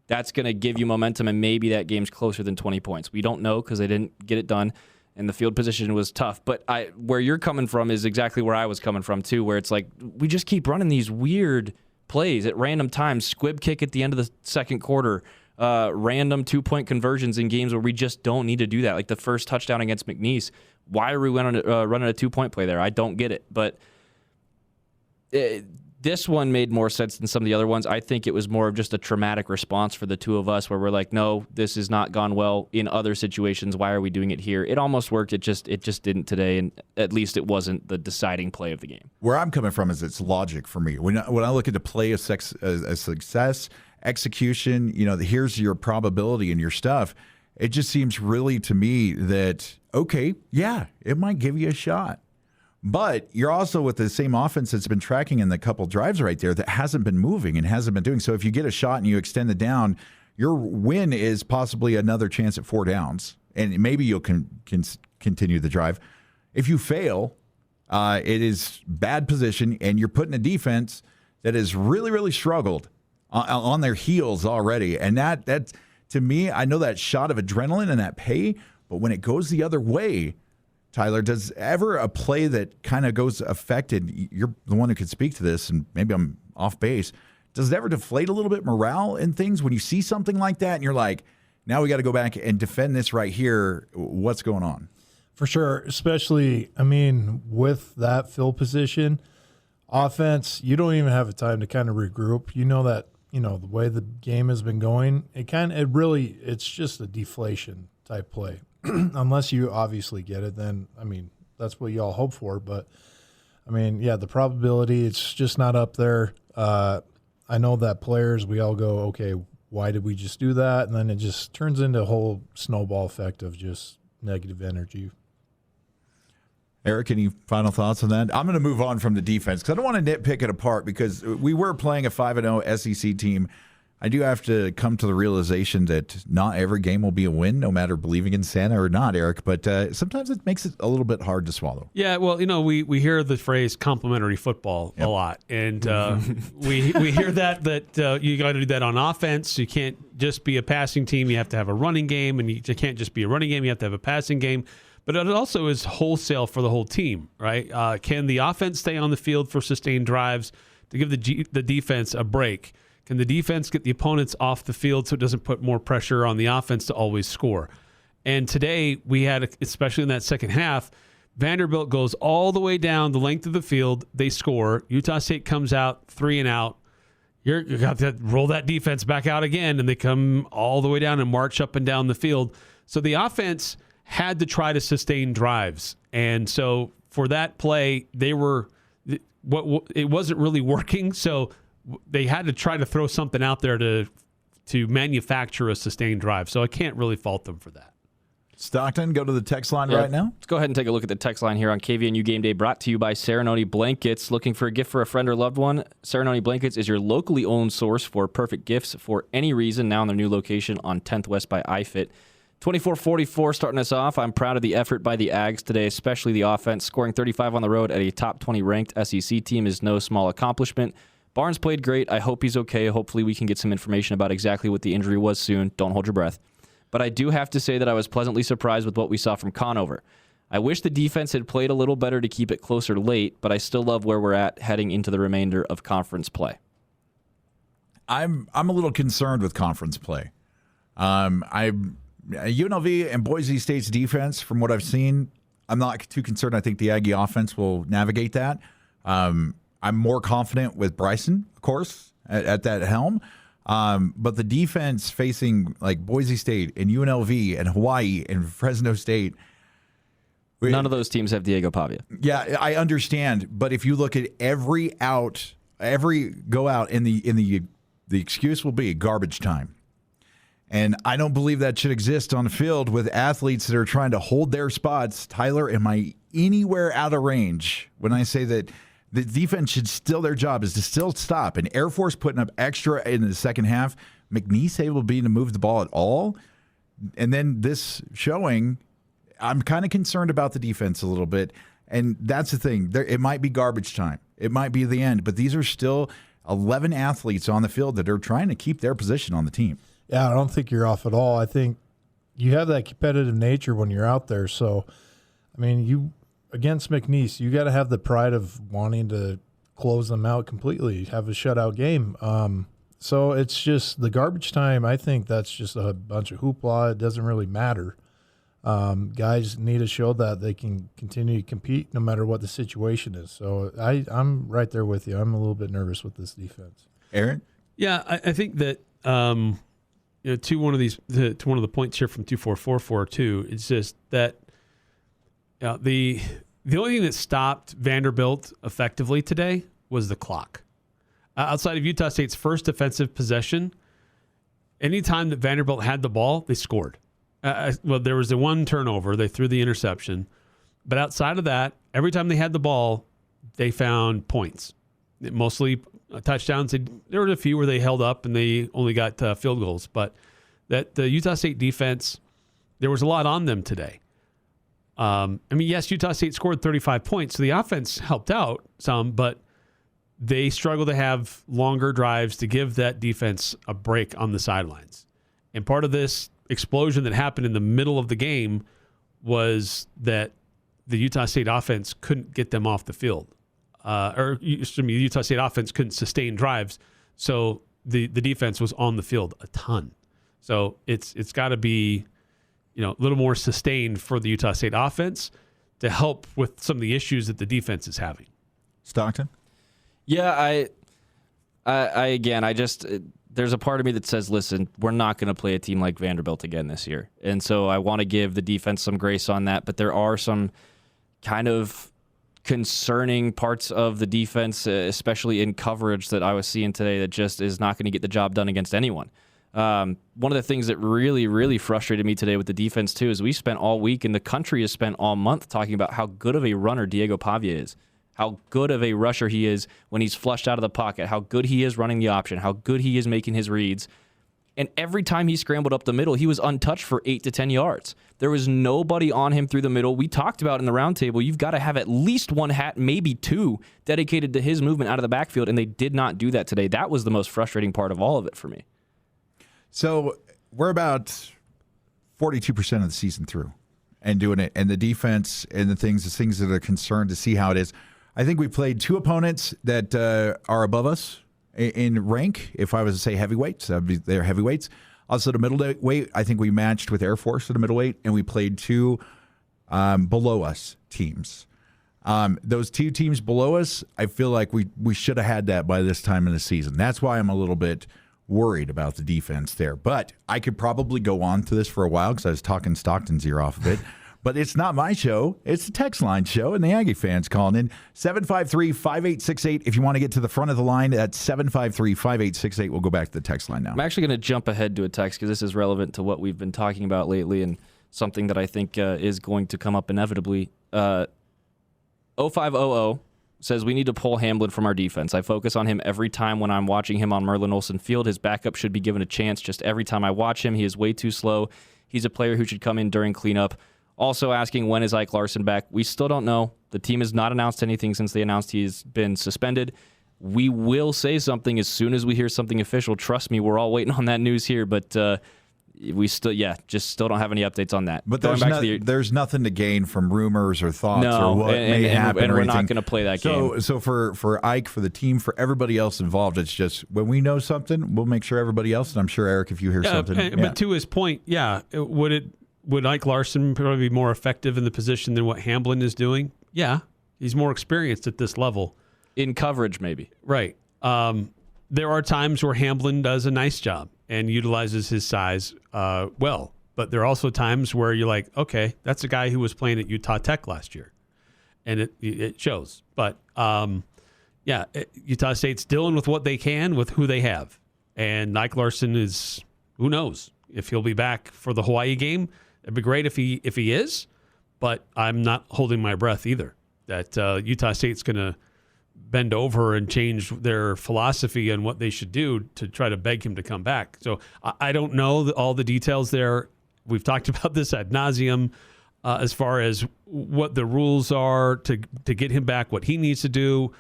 that's going to give you momentum, and maybe that game's closer than 20 points. We don't know because they didn't get it done, and the field position was tough. But where you're coming from is exactly where I was coming from, too, where it's like we just keep running these weird plays at random times. Squib kick at the end of the second quarter, random 2-point conversions in games where we just don't need to do that. Like the first touchdown against McNeese. Why are we running a 2-point play there? I don't get it. But this one made more sense than some of the other ones. I think it was more of just a traumatic response for the two of us where we're like, no, this has not gone well in other situations. Why are we doing it here? It almost worked. It just didn't today, and at least it wasn't the deciding play of the game. Where I'm coming from is it's logic for me. When I look at the play of success, execution, here's your probability and your stuff. It just seems really to me that, okay, yeah, it might give you a shot. But you're also with the same offense that's been tracking in the couple drives right there that hasn't been moving and hasn't been doing. So if you get a shot and you extend it down, your win is possibly another chance at 4 downs. And maybe you'll continue the drive. If you fail, it is bad position, and you're putting a defense that has really, really struggled on their heels already. And that to me, I know that shot of adrenaline and that pay, but when it goes the other way, Tyler, does ever a play that kind of goes affected, you're the one who could speak to this, and maybe I'm off base, does it ever deflate a little bit morale in things when you see something like that and you're like, now we got to go back and defend this right here? What's going on? For sure, especially, with that field position, offense, you don't even have a time to kind of regroup. You know that, the way the game has been going, it's just a deflation type play. Unless you obviously get it, then, that's what you all hope for. But, the probability, it's just not up there. I know that players, we all go, okay, why did we just do that? And then it just turns into a whole snowball effect of just negative energy. Eric, any final thoughts on that? I'm going to move on from the defense because I don't want to nitpick it apart because we were playing a 5-0 SEC team. I do have to come to the realization that not every game will be a win, no matter believing in Santa or not, Eric. But sometimes it makes it a little bit hard to swallow. Yeah, well, we hear the phrase complimentary football a lot. And we hear that you got to do that on offense. You can't just be a passing team. You have to have a running game. And you can't just be a running game. You have to have a passing game. but it also is wholesale for the whole team, right? Can the offense stay on the field for sustained drives to give the defense a break? Can the defense get the opponents off the field so it doesn't put more pressure on the offense to always score? And today we had, especially in that second half, Vanderbilt goes all the way down the length of the field. They score. Utah State comes out 3 and out. You got to roll that defense back out again, and they come all the way down and march up and down the field. So the offense had to try to sustain drives. And so for that play, it wasn't really working. So they had to try to throw something out there to manufacture a sustained drive. So I can't really fault them for that. Stockton, go to the text line right now. Let's go ahead and take a look at the text line here on KVNU Game Day, brought to you by Serenoni Blankets. Looking for a gift for a friend or loved one? Serenoni Blankets is your locally owned source for perfect gifts for any reason, now in their new location on 10th West by iFit. 24-44 starting us off. I'm proud of the effort by the Aggies today, especially the offense. Scoring 35 on the road at a top 20 ranked SEC team is no small accomplishment. Barnes played great. I hope he's okay. Hopefully we can get some information about exactly what the injury was soon. Don't hold your breath. But I do have to say that I was pleasantly surprised with what we saw from Conover. I wish the defense had played a little better to keep it closer late, but I still love where we're at heading into the remainder of conference play. I'm a little concerned with conference play. UNLV and Boise State's defense, from what I've seen, I'm not too concerned. I think the Aggie offense will navigate that. I'm more confident with Bryson, of course, at that helm. But the defense facing like Boise State and UNLV and Hawaii and Fresno State, none of those teams have Diego Pavia. Yeah, I understand. But if you look at every go out, and the excuse will be garbage time. And I don't believe that should exist on the field with athletes that are trying to hold their spots. Tyler, am I anywhere out of range when I say that the defense should still, their job is to still stop? And Air Force putting up extra in the second half, McNeese able to be to move the ball at all. And then this showing, I'm kind of concerned about the defense a little bit. And that's the thing. It might be garbage time. It might be the end. But these are still 11 athletes on the field that are trying to keep their position on the team. Yeah, I don't think you're off at all. I think you have that competitive nature when you're out there. So, I mean, you against McNeese, you got to have the pride of wanting to close them out completely, have a shutout game. So it's just the garbage time. I think that's just a bunch of hoopla. It doesn't really matter. Guys need to show that they can continue to compete no matter what the situation is. So I'm right there with you. I'm a little bit nervous with this defense. Aaron? Yeah, I think that to one of the points here from 2444 too, it's just that the only thing that stopped Vanderbilt effectively today was the clock. Outside of Utah State's first offensive possession, anytime that Vanderbilt had the ball, they scored. Well, there was the one turnover. They threw the interception. But outside of that, every time they had the ball, they found points. Mostly touchdowns. There were a few where they held up and they only got field goals. But that the Utah State defense, there was a lot on them today. Yes, Utah State scored 35 points, so the offense helped out some, but they struggled to have longer drives to give that defense a break on the sidelines. And part of this explosion that happened in the middle of the game was that the Utah State offense couldn't get them off the field. The Utah State offense couldn't sustain drives, so the defense was on the field a ton. So it's got to be a little more sustained for the Utah State offense to help with some of the issues that the defense is having. Stockton? Yeah, there's a part of me that says, listen, we're not going to play a team like Vanderbilt again this year. And so I want to give the defense some grace on that, but there are some kind of concerning parts of the defense, especially in coverage, that I was seeing today that just is not going to get the job done against anyone. One of the things that really, really frustrated me today with the defense, too, is we spent all week, and the country has spent all month talking about how good of a runner Diego Pavia is, how good of a rusher he is when he's flushed out of the pocket, how good he is running the option, how good he is making his reads. And every time he scrambled up the middle, he was untouched for 8 to 10 yards. There was nobody on him through the middle. We talked about in the roundtable, you've got to have at least one hat, maybe two, dedicated to his movement out of the backfield, and they did not do that today. That was the most frustrating part of all of it for me. So we're about 42% of the season through. and doing it. And the defense and the things that are concerned to see how it is. I think we played 2 opponents that are above us in rank. If I was to say heavyweights, they're heavyweights. Also, the middleweight, I think we matched with Air Force at the middleweight, and we played 2 below us teams. Those 2 teams below us, I feel like we should have had that by this time in the season. That's why I'm a little bit worried about the defense there. But I could probably go on to this for a while because I was talking Stockton's ear off of it. But it's not my show. It's the text line show, and the Aggie fans calling in. 753-5868. If you want to get to the front of the line, that's 753-5868. We'll go back to the text line now. I'm actually going to jump ahead to a text because this is relevant to what we've been talking about lately and something that I think is going to come up inevitably. 0500 says we need to pull Hamblin from our defense. I focus on him every time when I'm watching him on Merlin Olsen Field. His backup should be given a chance. Just every time I watch him, he is way too slow. He's a player who should come in during cleanup. Also asking, when is Ike Larson back? We still don't know. The team has not announced anything since they announced he's been suspended. We will say something as soon as we hear something official. Trust me, we're all waiting on that news here, but we still don't have any updates on that. But there's nothing to gain from rumors or thoughts or what may happen. And we're not going to play that game. So for Ike, for the team, for everybody else involved, it's just when we know something, we'll make sure everybody else, and I'm sure, Eric, if you hear something. But to his point, would Ike Larson probably be more effective in the position than what Hamblin is doing? Yeah, he's more experienced at this level. In coverage, maybe. Right. There are times where Hamblin does a nice job and utilizes his size well. But there are also times where you're like, okay, that's a guy who was playing at Utah Tech last year. And it shows. But, Utah State's dealing with what they can with who they have. And Ike Larson is, who knows, if he'll be back for the Hawaii game. It'd be great if he is, but I'm not holding my breath either that Utah State's going to bend over and change their philosophy and what they should do to try to beg him to come back. So I don't know all the details there. We've talked about this ad nauseum as far as what the rules are to get him back, what he needs to do,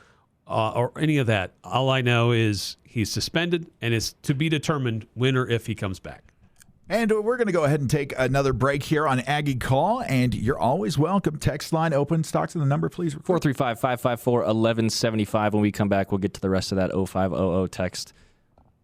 or any of that. All I know is he's suspended, and it's to be determined when or if he comes back. And we're going to go ahead and take another break here on Aggie Call, and you're always welcome. Text line open. Stocks and the number, please. 435-554-1175. When we come back, we'll get to the rest of that 0500 text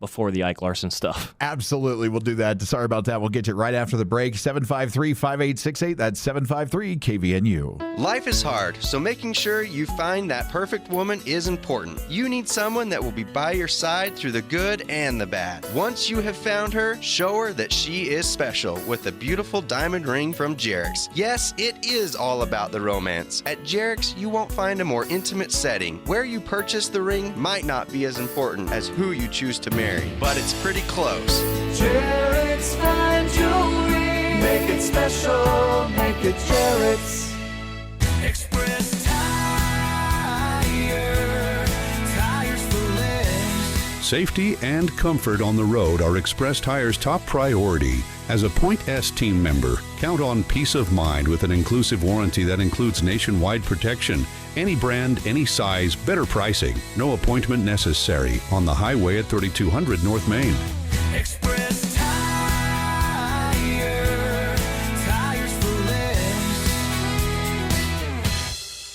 before the Ike Larson stuff. Absolutely. We'll do that. Sorry about that. We'll get to it right after the break. 753-5868. That's 753-KVNU. Life is hard, so making sure you find that perfect woman is important. You need someone that will be by your side through the good and the bad. Once you have found her, show her that she is special with a beautiful diamond ring from Jerix. Yes, it is all about the romance. At Jerix, you won't find a more intimate setting. Where you purchase the ring might not be as important as who you choose to marry, but it's pretty close. Jerix fine jewelry. Make it special. Make it Jerix. Express Tire. Tires for less. Safety and comfort on the road are Express Tire's top priority. As a Point S team member, count on peace of mind with an inclusive warranty that includes nationwide protection. Any brand, any size, better pricing. No appointment necessary on the highway at 3200 North Main. Express Tire. Tires for less.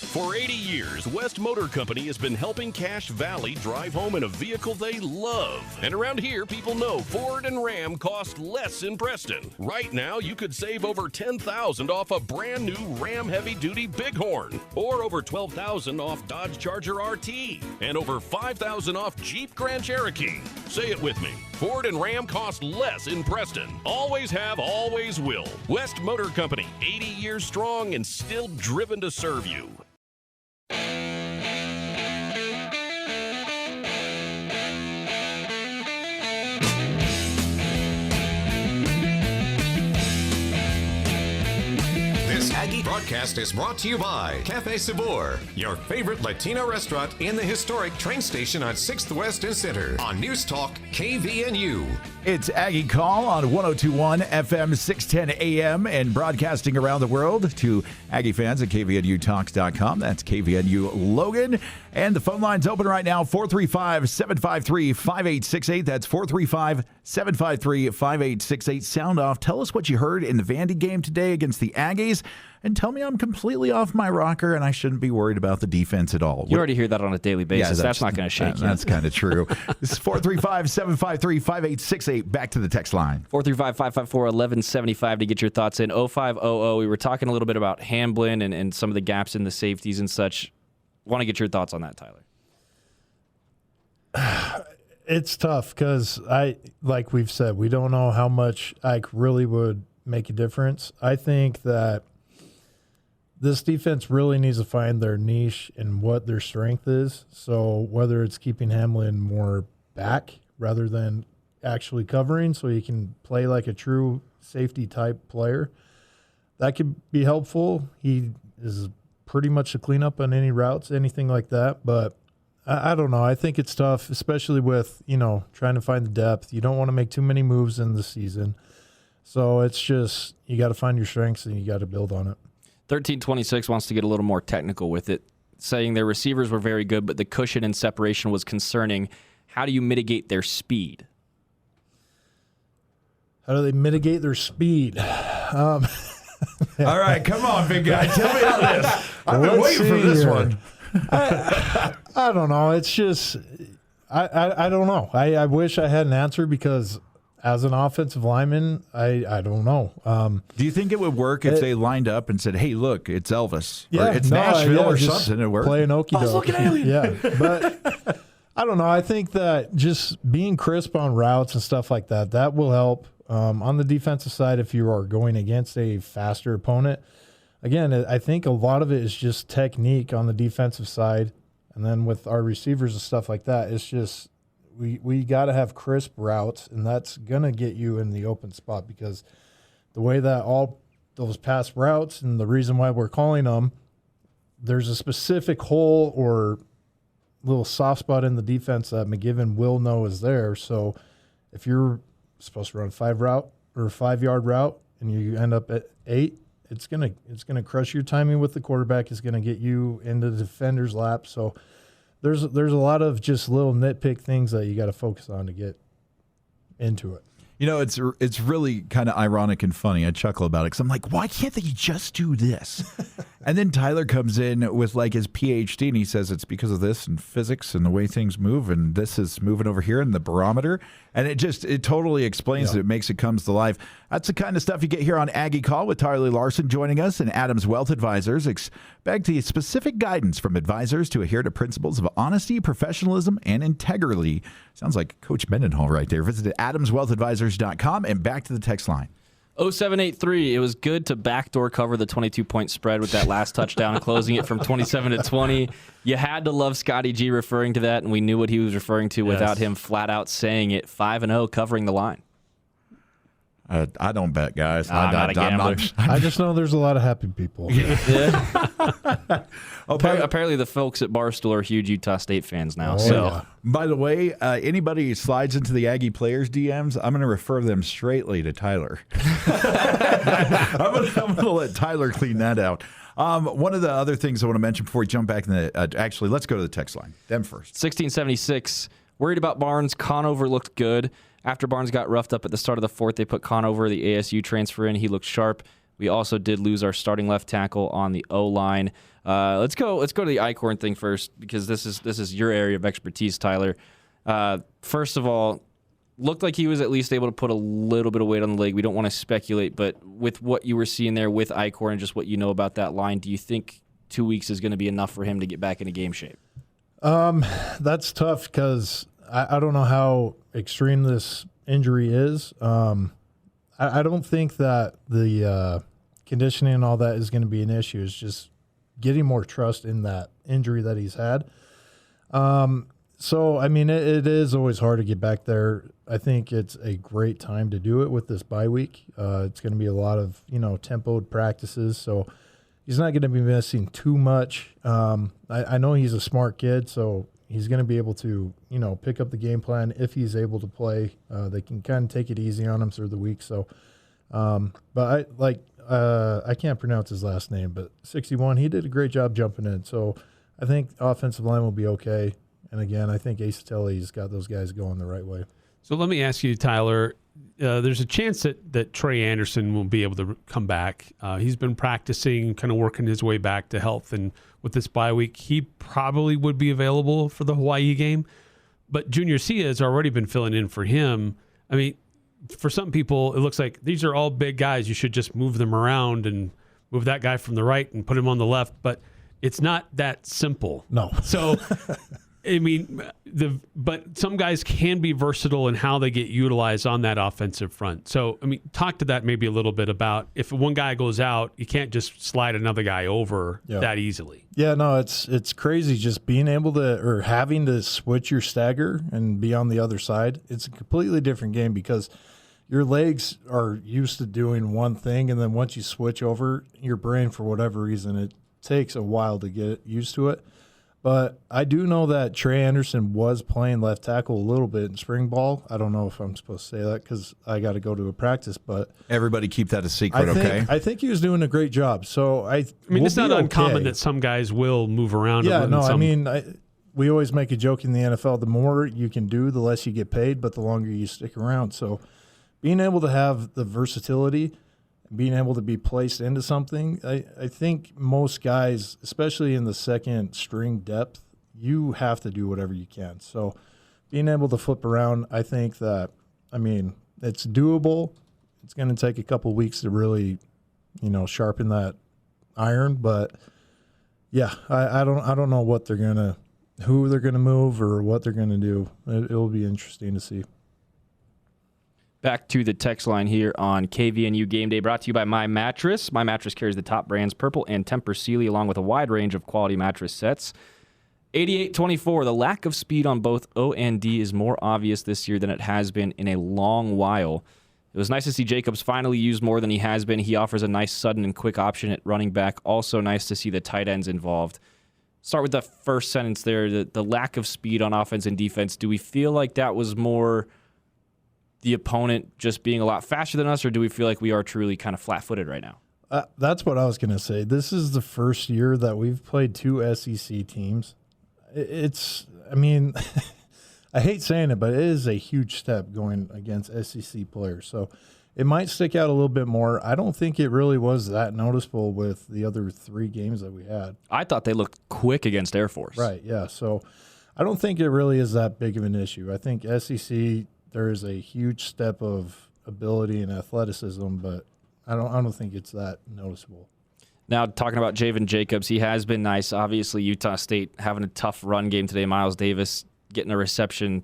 For 80 years, West Motor Company has been helping Cache Valley drive home in a vehicle they love. And around here, people know Ford and Ram cost less in Preston. Right now, you could save over $10,000 off a brand new Ram heavy-duty Bighorn, or over $12,000 off Dodge Charger RT, and over $5,000 off Jeep Grand Cherokee. Say it with me. Ford and Ram cost less in Preston. Always have, always will. West Motor Company, 80 years strong and still driven to serve you. This Aggie broadcast is brought to you by Cafe Sabor, your favorite Latino restaurant in the historic train station on 6th West and Center on News Talk KVNU. It's Aggie Call on 1021 FM 610 AM and broadcasting around the world to Aggie fans at KVNUtalks.com. That's KVNU Logan. And the phone line's open right now, 435-753-5868. That's 435-753-5868. Sound off. Tell us what you heard in the Vandy game today against the Aggies. And tell me I'm completely off my rocker and I shouldn't be worried about the defense at all. You already hear that on a daily basis. Yeah, that's not going to shake you. That's kind of true. This is 435-753-5868. Back to the text line. 435-554-1175 to get your thoughts in. 0500. We were talking a little bit about Hamblin and some of the gaps in the safeties and such. Want to get your thoughts on that, Tyler? It's tough because like we've said, we don't know how much Ike really would make a difference. I think that this defense really needs to find their niche and what their strength is. So whether it's keeping Hamlin more back rather than actually covering so he can play like a true safety type player, that could be helpful. He is pretty much a cleanup on any routes, anything like that. But I don't know. I think it's tough, especially with, trying to find the depth. You don't want to make too many moves in the season. So it's just, you got to find your strengths and you got to build on it. 1326 wants to get a little more technical with it, saying their receivers were very good, but the cushion and separation was concerning. How do you mitigate their speed? How do they mitigate their speed? All right, come on, big guy. Tell me all this. I've been waiting for this one. I don't know. It's just, I don't know. I wish I had an answer because as an offensive lineman, I don't know. Do you think it would work if they lined up and said, hey, look, it's Elvis. Yeah, or it's Nashville or just something? It worked. Play an okie doke. Look at alien. Yeah, but I don't know. I think that just being crisp on routes and stuff like that, that will help. On the defensive side, if you are going against a faster opponent, again, I think a lot of it is just technique on the defensive side. And then with our receivers and stuff like that, it's just we got to have crisp routes, and that's going to get you in the open spot because the way that all those pass routes and the reason why we're calling them, there's a specific hole or little soft spot in the defense that McGivern will know is there. So if you're supposed to run a 5-yard route and you end up at 8, it's gonna crush your timing with the quarterback. It's gonna get you into the defender's lap. So there's a lot of just little nitpick things that you got to focus on to get into it. It's really kind of ironic and funny. I chuckle about it because I'm like, why can't they just do this? And then Tyler comes in with like his PhD and he says it's because of this and physics and the way things move, and this is moving over here in the barometer. And it totally explains it. It makes it comes to life. That's the kind of stuff you get here on Aggie Call with Tyler Larson joining us and Adams Wealth Advisors. Expect the specific guidance from advisors to adhere to principles of honesty, professionalism, and integrity. Sounds like Coach Mendenhall right there. Visit AdamsWealthAdvisors.com and back to the text line. 0783, it was good to backdoor cover the 22-point spread with that last touchdown and closing it from 27-20. You had to love Scotty G referring to that, and we knew what he was referring to without him flat out saying it. 5-0 covering the line. I don't bet, guys. I'm not a gambler. I just know there's a lot of happy people. Apparently the folks at Barstool are huge Utah State fans now. By the way, anybody who slides into the Aggie players' DMs, I'm going to refer them straightly to Tyler. I'm going to let Tyler clean that out. One of the other things I want to mention before we jump back in the actually, let's go to the text line. Them first. 1676. Worried about Barnes. Conover looked good. After Barnes got roughed up at the start of the fourth, they put Conover, the ASU transfer, in. He looked sharp. We also did lose our starting left tackle on the O-line. Let's go to the Eichhorn thing first because this is your area of expertise, Tyler. First of all, looked like he was at least able to put a little bit of weight on the leg. We don't want to speculate, but with what you were seeing there with Eichhorn and just what you know about that line, do you think 2 weeks is going to be enough for him to get back into game shape? That's tough because I don't know how extreme this injury is. I don't think that the conditioning and all that is going to be an issue. It's just getting more trust in that injury that he's had. So, I mean, it is always hard to get back there. I think it's a great time to do it with this bye week. It's going to be a lot of, tempoed practices. So he's not going to be missing too much. I know he's a smart kid, so he's going to be able to, pick up the game plan if he's able to play. They can kind of take it easy on him through the week. So, but I can't pronounce his last name, but 61, he did a great job jumping in. So I think offensive line will be okay. And again, I think Ace Tilley's got those guys going the right way. So let me ask you, Tyler, there's a chance that Trey Anderson will be able to come back. He's been practicing, kind of working his way back to health. And with this bye week, he probably would be available for the Hawaii game. But Junior Sia has already been filling in for him. I mean, for some people, it looks like these are all big guys. You should just move them around and move that guy from the right and put him on the left. But it's not that simple. No. So, I mean, but some guys can be versatile in how they get utilized on that offensive front. So, I mean, talk to that maybe a little bit about if one guy goes out, you can't just slide another guy over that easily. Yeah, no, it's crazy just being able to or having to switch your stagger and be on the other side. It's a completely different game because your legs are used to doing one thing, and then once you switch over, your brain, for whatever reason, it takes a while to get used to it. But I do know that Trey Anderson was playing left tackle a little bit in spring ball. I don't know if I'm supposed to say that because I got to go to a practice. But everybody keep that a secret, okay? I think he was doing a great job. So I mean, it's not uncommon that some guys will move around. Yeah, no, I mean, we always make a joke in the NFL: the more you can do, the less you get paid, but the longer you stick around. So being able to have the versatility, being able to be placed into something, I think most guys, especially in the second string depth, you have to do whatever you can. So being able to flip around, I think that, I mean, it's doable. It's going to take a couple weeks to really, sharpen that iron. But yeah, I don't know what who they're gonna move or what they're gonna do. It'll be interesting to see. Back to the text line here on KVNU Game Day, brought to you by My Mattress. My Mattress carries the top brands Purple and Tempur Sealy, along with a wide range of quality mattress sets. 88-24, the lack of speed on both O and D is more obvious this year than it has been in a long while. It was nice to see Jacobs finally used more than he has been. He offers a nice sudden and quick option at running back. Also nice to see the tight ends involved. Start with the first sentence there, the lack of speed on offense and defense. Do we feel like that was more the opponent just being a lot faster than us, or do we feel like we are truly kind of flat-footed right now? That's what I was going to say. This is the first year that we've played two SEC teams. I mean, I hate saying it, but it is a huge step going against SEC players. So it might stick out a little bit more. I don't think it really was that noticeable with the other three games that we had. I thought they looked quick against Air Force. Right, yeah. So I don't think it really is that big of an issue. I think SEC, there is a huge step of ability and athleticism, but I don't think it's that noticeable. Now, talking about Javen Jacobs, he has been nice. Obviously, Utah State having a tough run game today. Miles Davis getting a reception,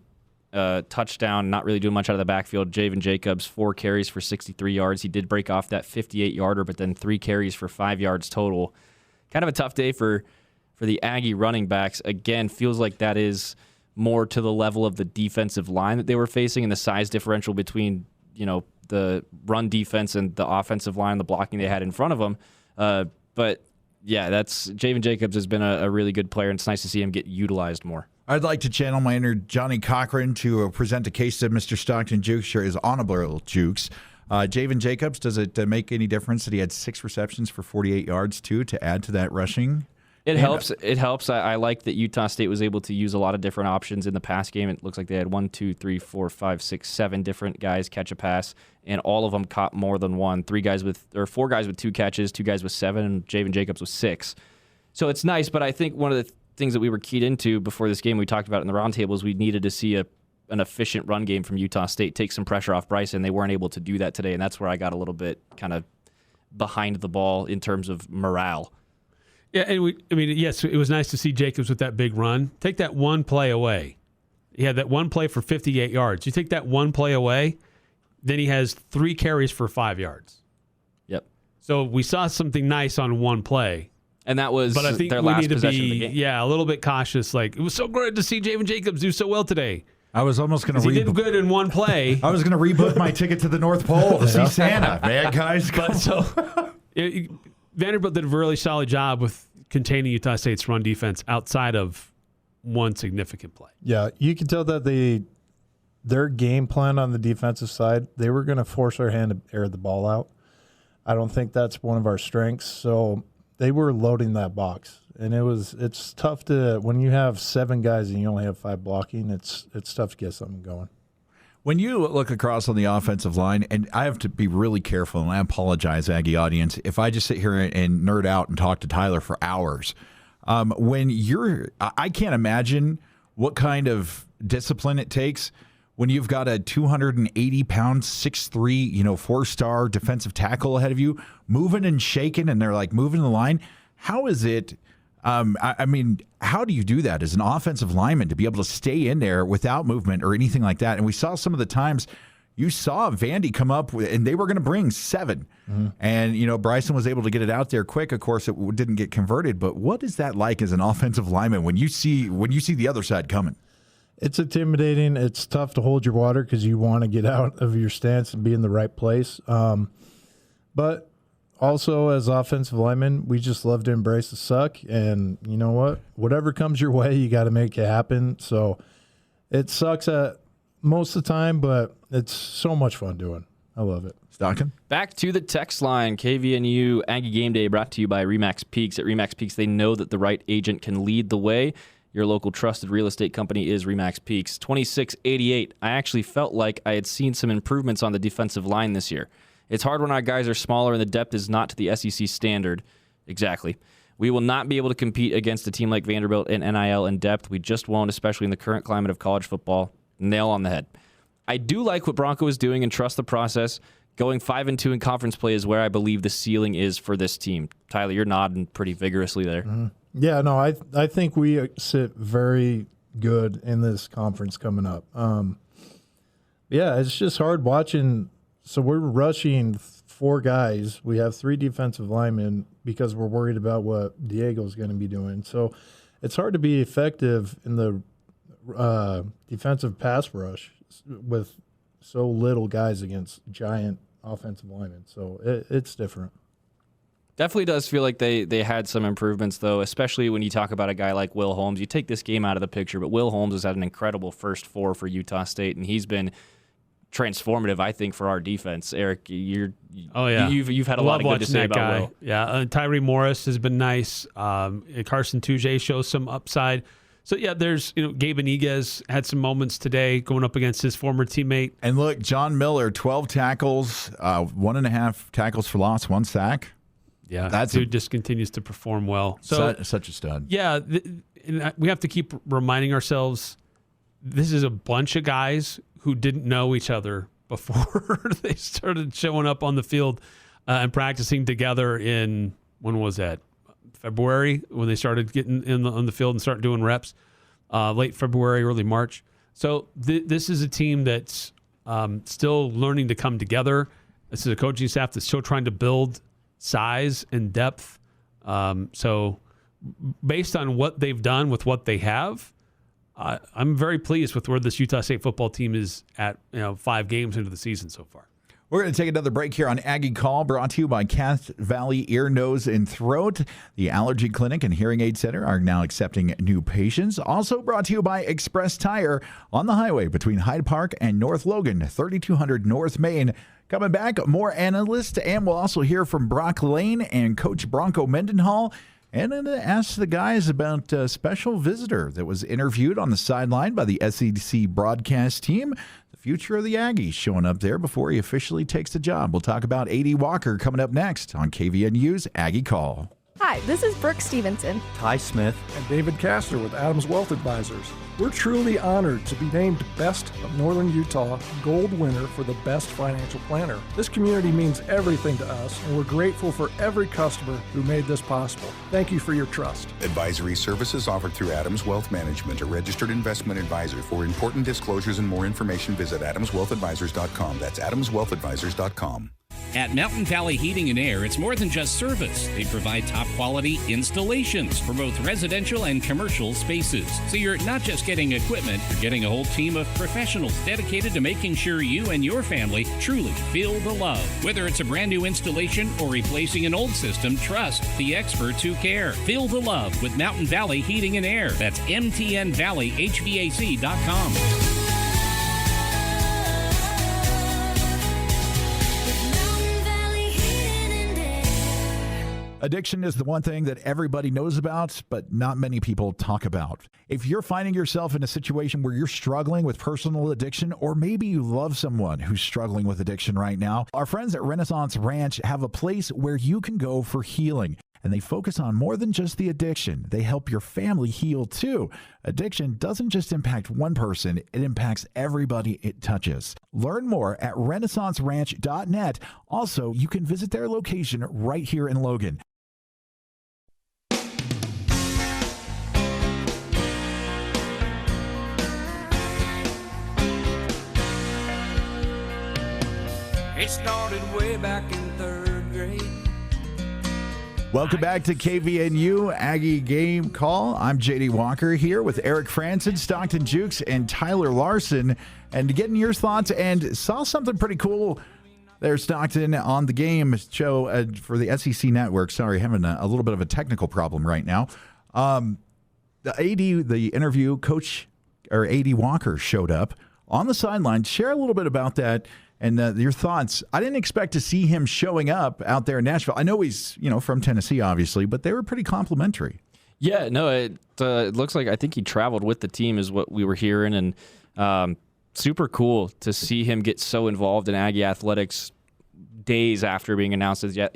touchdown, not really doing much out of the backfield. Javen Jacobs, 4 carries for 63 yards. He did break off that 58-yarder, but then 3 carries for 5 yards total. Kind of a tough day for the Aggie running backs. Again, feels like that is more to the level of the defensive line that they were facing and the size differential between, the run defense and the offensive line, the blocking they had in front of them. But yeah, Javen Jacobs has been a really good player, and it's nice to see him get utilized more. I'd like to channel my inner Johnny Cochran to present a case to Mr. Stockton Jukes, or his honorable Jukes. Javen Jacobs, does it make any difference that he had 6 receptions for 48 yards, too, to add to that rushing? It helps. It helps. I like that Utah State was able to use a lot of different options in the pass game. It looks like they had 1, 2, 3, 4, 5, 6, 7 different guys catch a pass, and all of them caught more than one. 4 guys with 2 catches, 2 guys with 7, and Javen Jacobs with 6. So it's nice, but I think one of the things that we were keyed into before this game, we talked about it in the roundtable, is we needed to see an efficient run game from Utah State, take some pressure off Bryson. They weren't able to do that today, and that's where I got a little bit kind of behind the ball in terms of morale. Yeah, and yes, it was nice to see Jacobs with that big run. Take that one play away. He had that one play for 58 yards. You take that one play away, then he has 3 carries for 5 yards. Yep. So we saw something nice on one play. And that was but I think their we last need to possession be, of the game. Yeah, a little bit cautious. Like, it was so good to see Javen Jacobs do so well today. I was almost going to He did good in one play. I was going to rebook my ticket to the North Pole to see Santa. Man, guys. But Vanderbilt did a really solid job with containing Utah State's run defense outside of one significant play. Yeah, you can tell that their game plan on the defensive side, they were going to force our hand to air the ball out. I don't think that's one of our strengths. So they were loading that box. And it's tough to, when you have 7 guys and you only have 5 blocking, it's tough to get something going. When you look across on the offensive line, and I have to be really careful, and I apologize, Aggie audience, if I just sit here and nerd out and talk to Tyler for hours. I can't imagine what kind of discipline it takes when you've got a 280-pound, 6'3", 4-star defensive tackle ahead of you, moving and shaking, and they're like moving the line. How is it? How do you do that as an offensive lineman to be able to stay in there without movement or anything like that? And we saw some of the times you saw Vandy come up with, and they were going to bring 7. Mm-hmm. And, Bryson was able to get it out there quick. Of course, it didn't get converted. But what is that like as an offensive lineman when you see the other side coming? It's intimidating. It's tough to hold your water because you want to get out of your stance and be in the right place. But also, as offensive linemen, we just love to embrace the suck. And you know what? Whatever comes your way, you got to make it happen. So it sucks at most of the time, but it's so much fun doing. I love it. Stockton? Back to the text line. KVNU Aggie Game Day brought to you by RE/MAX Peaks. At RE/MAX Peaks, they know that the right agent can lead the way. Your local trusted real estate company is RE/MAX Peaks. 2688. I actually felt like I had seen some improvements on the defensive line this year. It's hard when our guys are smaller and the depth is not to the SEC standard. Exactly. We will not be able to compete against a team like Vanderbilt in NIL and depth. We just won't, especially in the current climate of college football. Nail on the head. I do like what Bronco is doing and trust the process. Going 5-2 in conference play is where I believe the ceiling is for this team. Tyler, you're nodding pretty vigorously there. Mm-hmm. Yeah, no, I think we sit very good in this conference coming up. Yeah, it's just hard watching. So we're rushing 4 guys. We have 3 defensive linemen because we're worried about what Diego's going to be doing. So it's hard to be effective in the defensive pass rush with so little guys against giant offensive linemen. So it's different. Definitely does feel like they had some improvements, though, especially when you talk about a guy like Will Holmes. You take this game out of the picture, but Will Holmes has had an incredible first 4 for Utah State, and he's been transformative, I think, for our defense. Eric, you've had a lot of good to say about Will. Yeah, Tyree Morris has been nice. Carson Touche shows some upside. So, yeah, there's, Gabe Iniguez had some moments today going up against his former teammate. And look, John Miller, 12 tackles, 1.5 tackles for loss, 1 sack. Yeah, that dude just continues to perform well. So such a stud. Yeah, and we have to keep reminding ourselves this is a bunch of guys who didn't know each other before they started showing up on the field and practicing together in, when was that? February, when they started getting on the field and start doing reps. Late February, early March. So this is a team that's still learning to come together. This is a coaching staff that's still trying to build size and depth. So based on what they've done with what they have, I'm very pleased with where this Utah State football team is at 5 games into the season so far. We're going to take another break here on Aggie Call, brought to you by Cass Valley Ear, Nose, and Throat. The Allergy Clinic and Hearing Aid Center are now accepting new patients. Also brought to you by Express Tire on the highway between Hyde Park and North Logan, 3200 North Main. Coming back, more analysts, and we'll also hear from Brock Lane and Coach Bronco Mendenhall. And then ask the guys about a special visitor that was interviewed on the sideline by the SEC broadcast team. The future of the Aggies showing up there before he officially takes the job. We'll talk about A.D. Walker coming up next on KVNU's Aggie Call. Hi, this is Brooke Stevenson. Ty Smith. And David Castor with Adams Wealth Advisors. We're truly honored to be named Best of Northern Utah Gold winner for the Best Financial Planner. This community means everything to us, and we're grateful for every customer who made this possible. Thank you for your trust. Advisory services offered through Adams Wealth Management, a registered investment advisor. For important disclosures and more information, visit adamswealthadvisors.com. That's adamswealthadvisors.com. At Mountain Valley Heating and Air, it's more than just service. They provide top-quality installations for both residential and commercial spaces. So you're not just getting equipment, you're getting a whole team of professionals dedicated to making sure you and your family truly feel the love. Whether it's a brand new installation or replacing an old system, trust the experts who care. Feel the love with Mountain Valley Heating and Air. That's mtnvalleyhvac.com. Addiction is the one thing that everybody knows about, but not many people talk about. If you're finding yourself in a situation where you're struggling with personal addiction, or maybe you love someone who's struggling with addiction right now, our friends at Renaissance Ranch have a place where you can go for healing. And they focus on more than just the addiction. They help your family heal too. Addiction doesn't just impact one person, it impacts everybody it touches. Learn more at renaissanceranch.net. Also, you can visit their location right here in Logan. It started way back in 3rd grade. Welcome back to KVNU Aggie Game Call. I'm JD Walker here with Eric Franson, Stockton Jukes, and Tyler Larson. And getting your thoughts, and saw something pretty cool there, Stockton, on the game show for the SEC Network. Sorry, having a little bit of a technical problem right now. The interview, Coach or AD Walker showed up on the sideline. Share a little bit about that. And your thoughts. I didn't expect to see him showing up out there in Nashville. I know he's, from Tennessee, obviously, but they were pretty complimentary. Yeah, no, it looks like I think he traveled with the team is what we were hearing. And super cool to see him get so involved in Aggie athletics days after being announced as yet.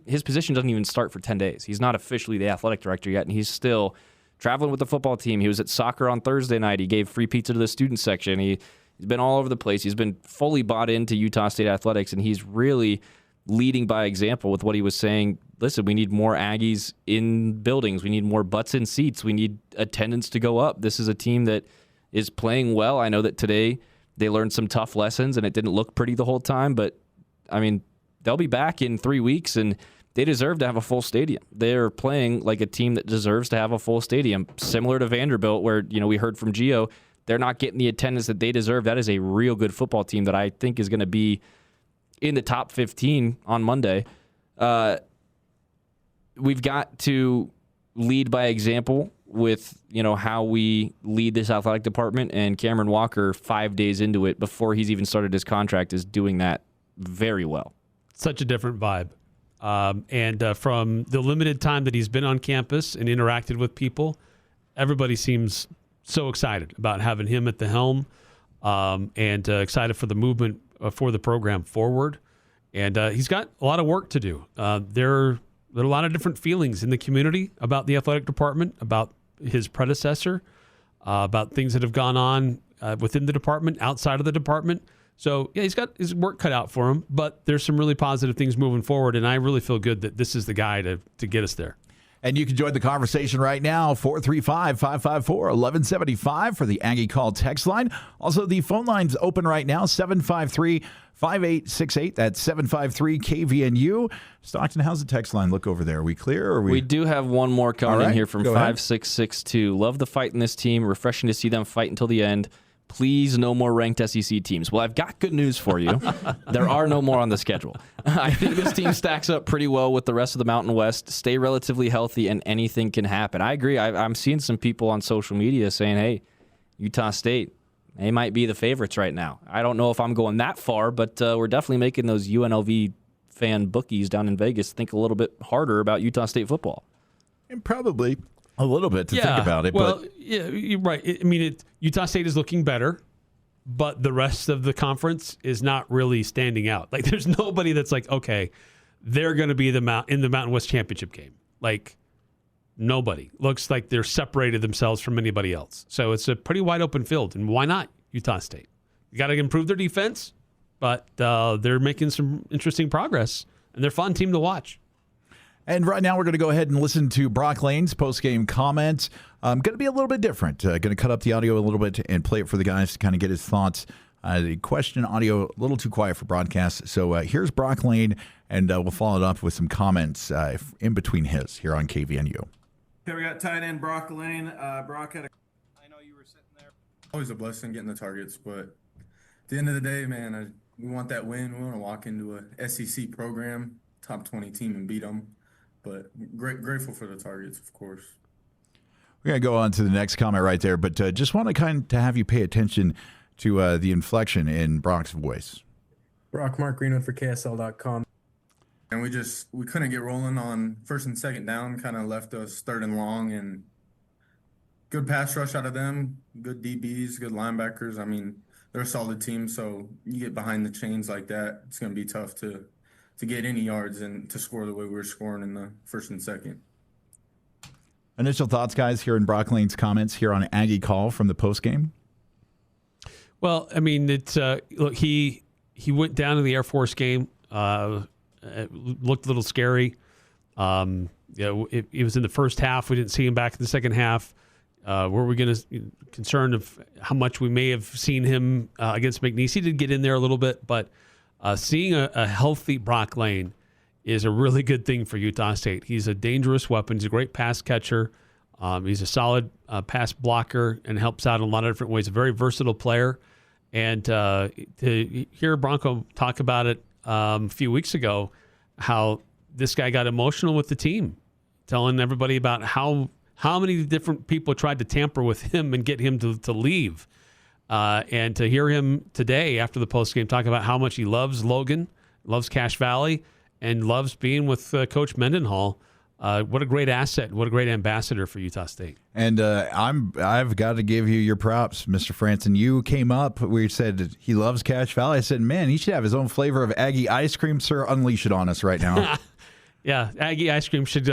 His position doesn't even start for 10 days. He's not officially the athletic director yet, and he's still traveling with the football team. He was at soccer on Thursday night. He gave free pizza to the student section. He's been all over the place. He's been fully bought into Utah State athletics, and he's really leading by example with what he was saying. Listen, we need more Aggies in buildings. We need more butts in seats. We need attendance to go up. This is a team that is playing well. I know that today they learned some tough lessons, and it didn't look pretty the whole time, but, they'll be back in 3 weeks, and they deserve to have a full stadium. They're playing like a team that deserves to have a full stadium, similar to Vanderbilt, where, we heard from Gio, they're not getting the attendance that they deserve. That is a real good football team that I think is going to be in the top 15 on Monday. We've got to lead by example with, how we lead this athletic department, and Cameron Walker, 5 days into it, before he's even started his contract, is doing that very well. Such a different vibe. And from the limited time that he's been on campus and interacted with people, everybody seems so excited about having him at the helm, and excited for the movement for the program forward. And he's got a lot of work to do. There are a lot of different feelings in the community about the athletic department, about his predecessor, about things that have gone on within the department, outside of the department. So, yeah, he's got his work cut out for him, but there's some really positive things moving forward, and I really feel good that this is the guy to get us there. And you can join the conversation right now, 435-554-1175 for the Aggie Call text line. Also, the phone line's open right now, 753-5868. That's 753-KVNU. Stockton, how's the text line look over there? Are we clear? Or we do have one more coming in here from Go ahead. 5662. Love the fight in this team. Refreshing to see them fight until the end. Please, no more ranked SEC teams. Well, I've got good news for you. There are no more on the schedule. I think this team stacks up pretty well with the rest of the Mountain West. Stay relatively healthy, and anything can happen. I agree. I'm seeing some people on social media saying, hey, Utah State, they might be the favorites right now. I don't know if I'm going that far, but we're definitely making those UNLV fan bookies down in Vegas think a little bit harder about Utah State football. And probably a little bit to think about it. Well, but yeah, you're right. Utah State is looking better, but the rest of the conference is not really standing out. Like, there's nobody that's like, okay, they're going to be in the Mountain West Championship game. Like, nobody. Looks like they're separated themselves from anybody else. So it's a pretty wide open field, and why not Utah State? You got to improve their defense, but they're making some interesting progress, and they're a fun team to watch. And right now we're going to go ahead and listen to Brock Lane's post-game comments. Going to be a little bit different. Going to cut up the audio a little bit and play it for the guys to kind of get his thoughts The question audio a little too quiet for broadcast. So here's Brock Lane, and we'll follow it up with some comments in between his here on KVNU. Okay, we got tight end Brock Lane. Brock had I know you were sitting there. Always a blessing getting the targets, but at the end of the day, man, we want that win. We want to walk into a SEC program, top 20 team, and beat them. But grateful for the targets, of course. We're going to go on to the next comment right there, but just want to have you pay attention to the inflection in Brock's voice. Brock, Mark Greenwood for KSL.com. And we couldn't get rolling on first and second down, kind of left us third and long, and good pass rush out of them, good DBs, good linebackers. I mean, they're a solid team, so you get behind the chains like that, it's going to be tough to get any yards and to score the way we were scoring in the first and second. Initial thoughts, guys, here in Brock Lane's comments here on Aggie Call from the postgame? Well, I mean, it's look, he went down to the Air Force game. It looked a little scary. It was in the first half. We didn't see him back in the second half. Were we going to concerned of how much we may have seen him against McNeese? He did get in there a little bit, but seeing a healthy Brock Lane is a really good thing for Utah State. He's a dangerous weapon. He's a great pass catcher. He's a solid pass blocker and helps out in a lot of different ways. A very versatile player. And to hear Bronco talk about it a few weeks ago, how this guy got emotional with the team, telling everybody about how many different people tried to tamper with him and get him to leave. And to hear him today after the postgame talk about how much he loves Logan, loves Cache Valley, and loves being with Coach Mendenhall. What a great asset. What a great ambassador for Utah State. And I've got to give you your props, Mr. Franson. You came up, we said he loves Cache Valley. I said, man, he should have his own flavor of Aggie ice cream. Sir, unleash it on us right now. Yeah, Aggie ice cream should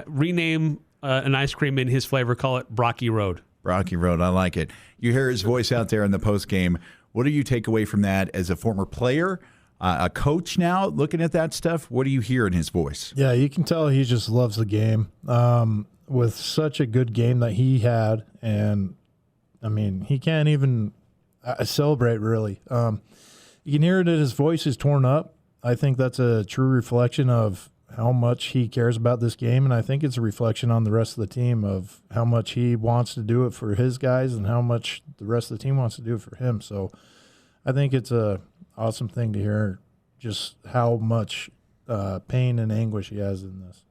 rename an ice cream in his flavor. Call it Brocky Road. Brocky Road, I like it. You hear his voice out there in the postgame. What do you take away from that as a former player? A coach now, looking at that stuff, what do you hear in his voice? Yeah, you can tell he just loves the game. With such a good game that he had, and, I mean, he can't even celebrate, really. You can hear it that his voice is torn up. I think that's a true reflection of how much he cares about this game, and I think it's a reflection on the rest of the team of how much he wants to do it for his guys and how much the rest of the team wants to do it for him. So I think it's a awesome thing to hear just how much pain and anguish he has in this.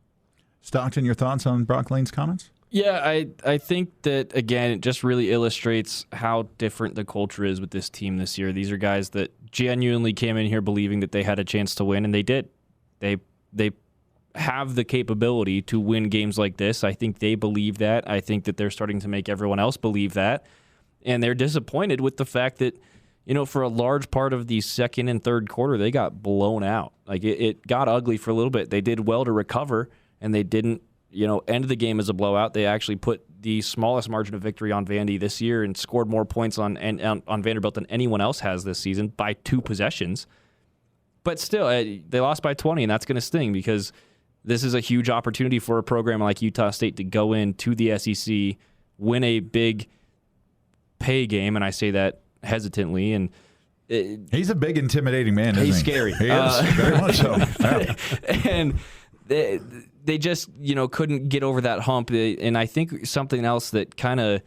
Stockton, your thoughts on Brock Lane's comments? Yeah, I think that, again, it just really illustrates how different the culture is with this team this year. These are guys that genuinely came in here believing that they had a chance to win, and they did. They have the capability to win games like this. I think they believe that. I think that they're starting to make everyone else believe that. And they're disappointed with the fact that, you know, for a large part of the second and third quarter, they got blown out. Like, it got ugly for a little bit. They did well to recover, and they didn't, you know, end the game as a blowout. They actually put the smallest margin of victory on Vandy this year and scored more points on Vanderbilt than anyone else has this season by 2 possessions. But still, they lost by 20, and that's going to sting because this is a huge opportunity for a program like Utah State to go into the SEC, win a big pay game, and I say that hesitantly. And he's a big, intimidating man, isn't he? He's scary. He is, very much so. Yeah. And they just, you know, couldn't get over that hump. And I think something else that kind of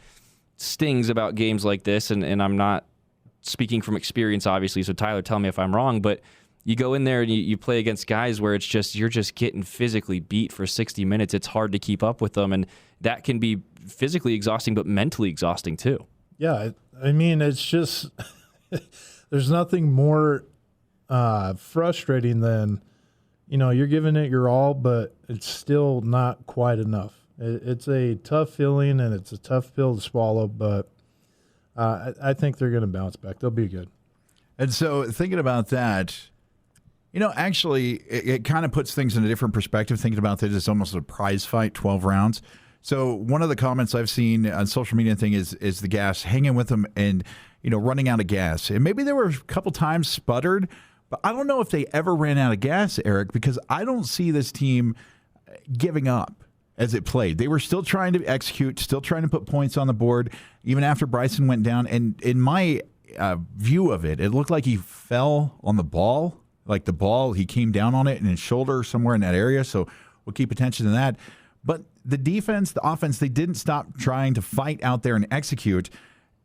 stings about games like this, and I'm not speaking from experience, obviously, so Tyler, tell me if I'm wrong, but you go in there and you play against guys where it's just you're just getting physically beat for 60 minutes. It's hard to keep up with them, and that can be physically exhausting but mentally exhausting too. Yeah, I mean, it's just there's nothing more frustrating than, you know, you're giving it your all, but it's still not quite enough. It's a tough feeling, and it's a tough pill to swallow, but I think they're going to bounce back. They'll be good. And so thinking about that, you know, actually, it kind of puts things in a different perspective, thinking about this as almost a prize fight, 12 rounds. So one of the comments I've seen on social media thing is the gas, hanging with them and, you know, running out of gas. And maybe there were a couple times sputtered, but I don't know if they ever ran out of gas, Eric, because I don't see this team giving up as it played. They were still trying to execute, still trying to put points on the board, even after Bryson went down. And in my view of it, it looked like he fell on the ball. Like the ball, he came down on it in his shoulder somewhere in that area. So we'll keep attention to that. But the defense, the offense, they didn't stop trying to fight out there and execute.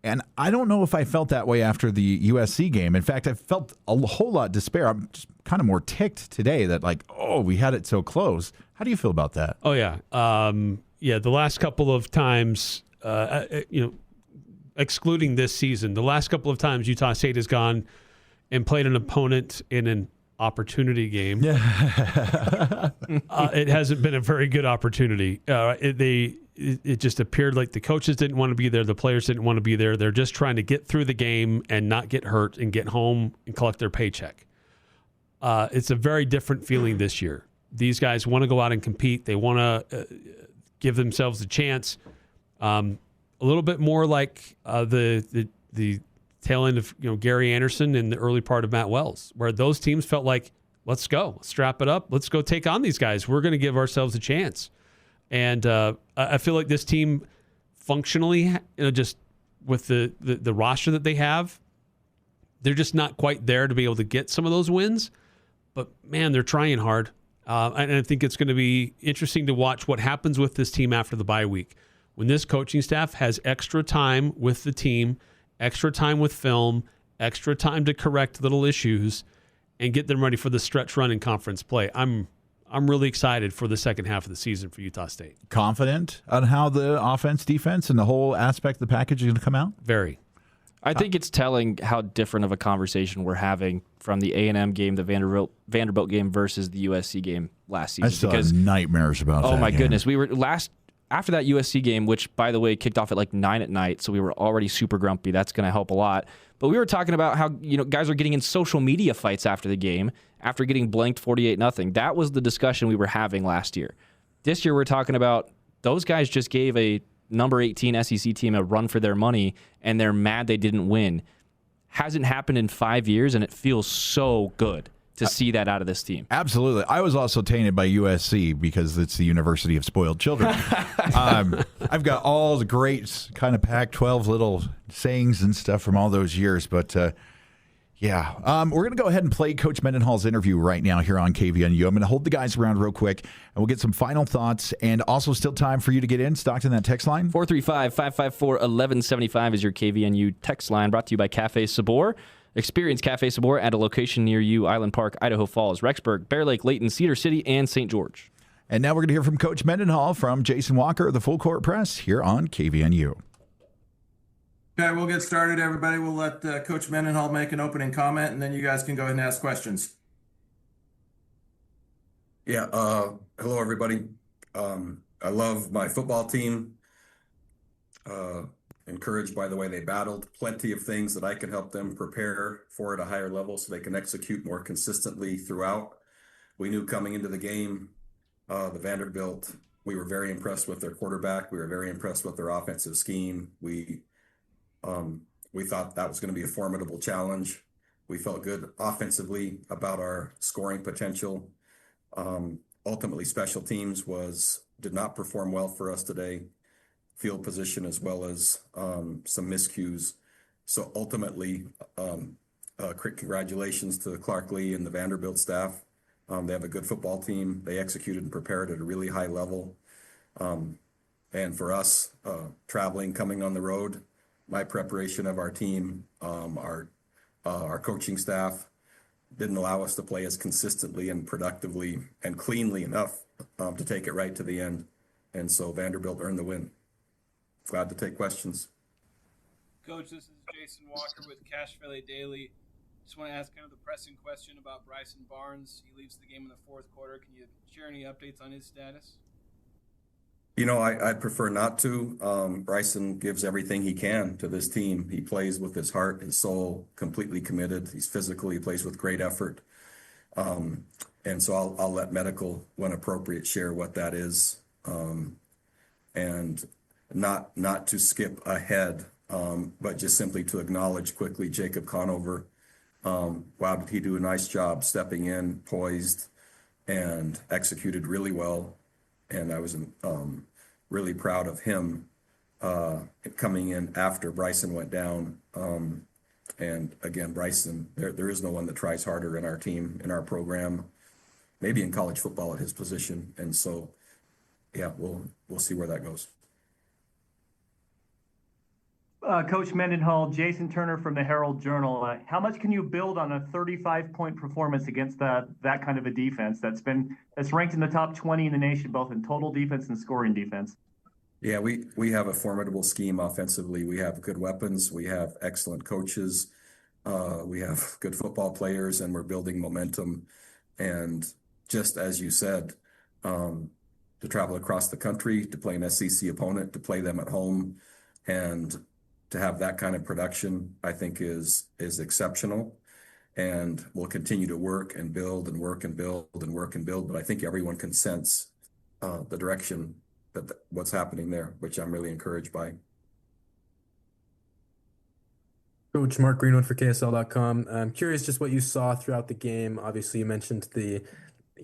And I don't know if I felt that way after the USC game. In fact, I felt a whole lot of despair. I'm just kind of more ticked today that, like, oh, we had it so close. How do you feel about that? Oh, yeah. The last couple of times, excluding this season, the last couple of times Utah State has gone and played an opponent in an opportunity game. It hasn't been a very good opportunity. It just appeared like the coaches didn't want to be there. The players didn't want to be there. They're just trying to get through the game and not get hurt and get home and collect their paycheck. It's a very different feeling this year. These guys want to go out and compete. They want to give themselves a chance. A little bit more like the tail end of Gary Anderson and the early part of Matt Wells, where those teams felt like, let's go, strap it up, let's go take on these guys. We're going to give ourselves a chance. And I feel like this team functionally, just with the roster that they have, they're just not quite there to be able to get some of those wins. But, man, they're trying hard. And I think it's going to be interesting to watch what happens with this team after the bye week. When this coaching staff has extra time with the team, extra time with film, extra time to correct little issues, and get them ready for the stretch run in conference play. I'm really excited for the second half of the season for Utah State. Confident on how the offense, defense, and the whole aspect of the package is going to come out? Very. I think it's telling how different of a conversation we're having from the A&M game, the Vanderbilt game versus the USC game last season. I still have nightmares about that. Oh, my goodness. We were after that USC game, which, by the way, kicked off at like 9 p.m, so we were already super grumpy. That's going to help a lot. But we were talking about how guys are getting in social media fights after the game, after getting blanked 48-0. That was the discussion we were having last year. This year we're talking about those guys just gave a number 18 SEC team a run for their money, and they're mad they didn't win. Hasn't happened in 5 years, and it feels so good to see that out of this team. Absolutely. I was also tainted by USC because it's the University of Spoiled Children. I've got all the great kind of Pac-12 little sayings and stuff from all those years, but we're going to go ahead and play Coach Mendenhall's interview right now here on KVNU. I'm going to hold the guys around real quick, and we'll get some final thoughts, and also still time for you to get in. Stockton, that text line? 435-554-1175 is your KVNU text line, brought to you by Cafe Sabor. Experience Cafe Sabor at a location near you: Island Park, Idaho Falls, Rexburg, Bear Lake, Layton, Cedar City, and St. George. And now we're going to hear from Coach Mendenhall from Jason Walker of the Full Court Press here on KVNU. Okay, we'll get started, everybody. We'll let Coach Mendenhall make an opening comment, and then you guys can go ahead and ask questions. Yeah, hello, everybody. I love my football team. Encouraged by the way they battled. Plenty of things that I can help them prepare for at a higher level so they can execute more consistently throughout. We knew coming into the game, the Vanderbilt, we were very impressed with their quarterback. We were very impressed with their offensive scheme. We thought that was going to be a formidable challenge. We felt good offensively about our scoring potential. Ultimately, special teams did not perform well for us today. Field position as well as some miscues. So ultimately, congratulations to Clark Lee and the Vanderbilt staff. They have a good football team. They executed and prepared at a really high level. And for us, traveling, coming on the road, my preparation of our team, our coaching staff didn't allow us to play as consistently and productively and cleanly enough to take it right to the end. And so Vanderbilt earned the win. Glad to take questions. Coach, this is Jason Walker with Cache Valley Daily. Just want to ask kind of the pressing question about Bryson Barnes. He leaves the game in the fourth quarter. Can you share any updates on his status? I'd prefer not to. Bryson gives everything he can to this team. He plays with his heart, his soul, completely committed. He's physical. He plays with great effort. And so I'll let medical, when appropriate, share what that is. And not to skip ahead, but just simply to acknowledge quickly Jacob Conover. Wow, did he do a nice job stepping in, poised, and executed really well. And I was really proud of him coming in after Bryson went down. And again, Bryson, there is no one that tries harder in our team, in our program, maybe in college football at his position. And so, yeah, we'll see where that goes. Coach Mendenhall, Jason Turner from the Herald Journal. How much can you build on a 35-point performance against that kind of a defense that's ranked in the top 20 in the nation, both in total defense and scoring defense? Yeah, we have a formidable scheme offensively. We have good weapons. We have excellent coaches. We have good football players, and we're building momentum. And just as you said, to travel across the country, to play an SEC opponent, to play them at home, and to have that kind of production, I think is exceptional. And we'll continue to work and build and work and build and work and build. But I think everyone can sense the direction that what's happening there, which I'm really encouraged by. Coach Mark Greenwood for KSL.com. I'm curious just what you saw throughout the game. Obviously, you mentioned the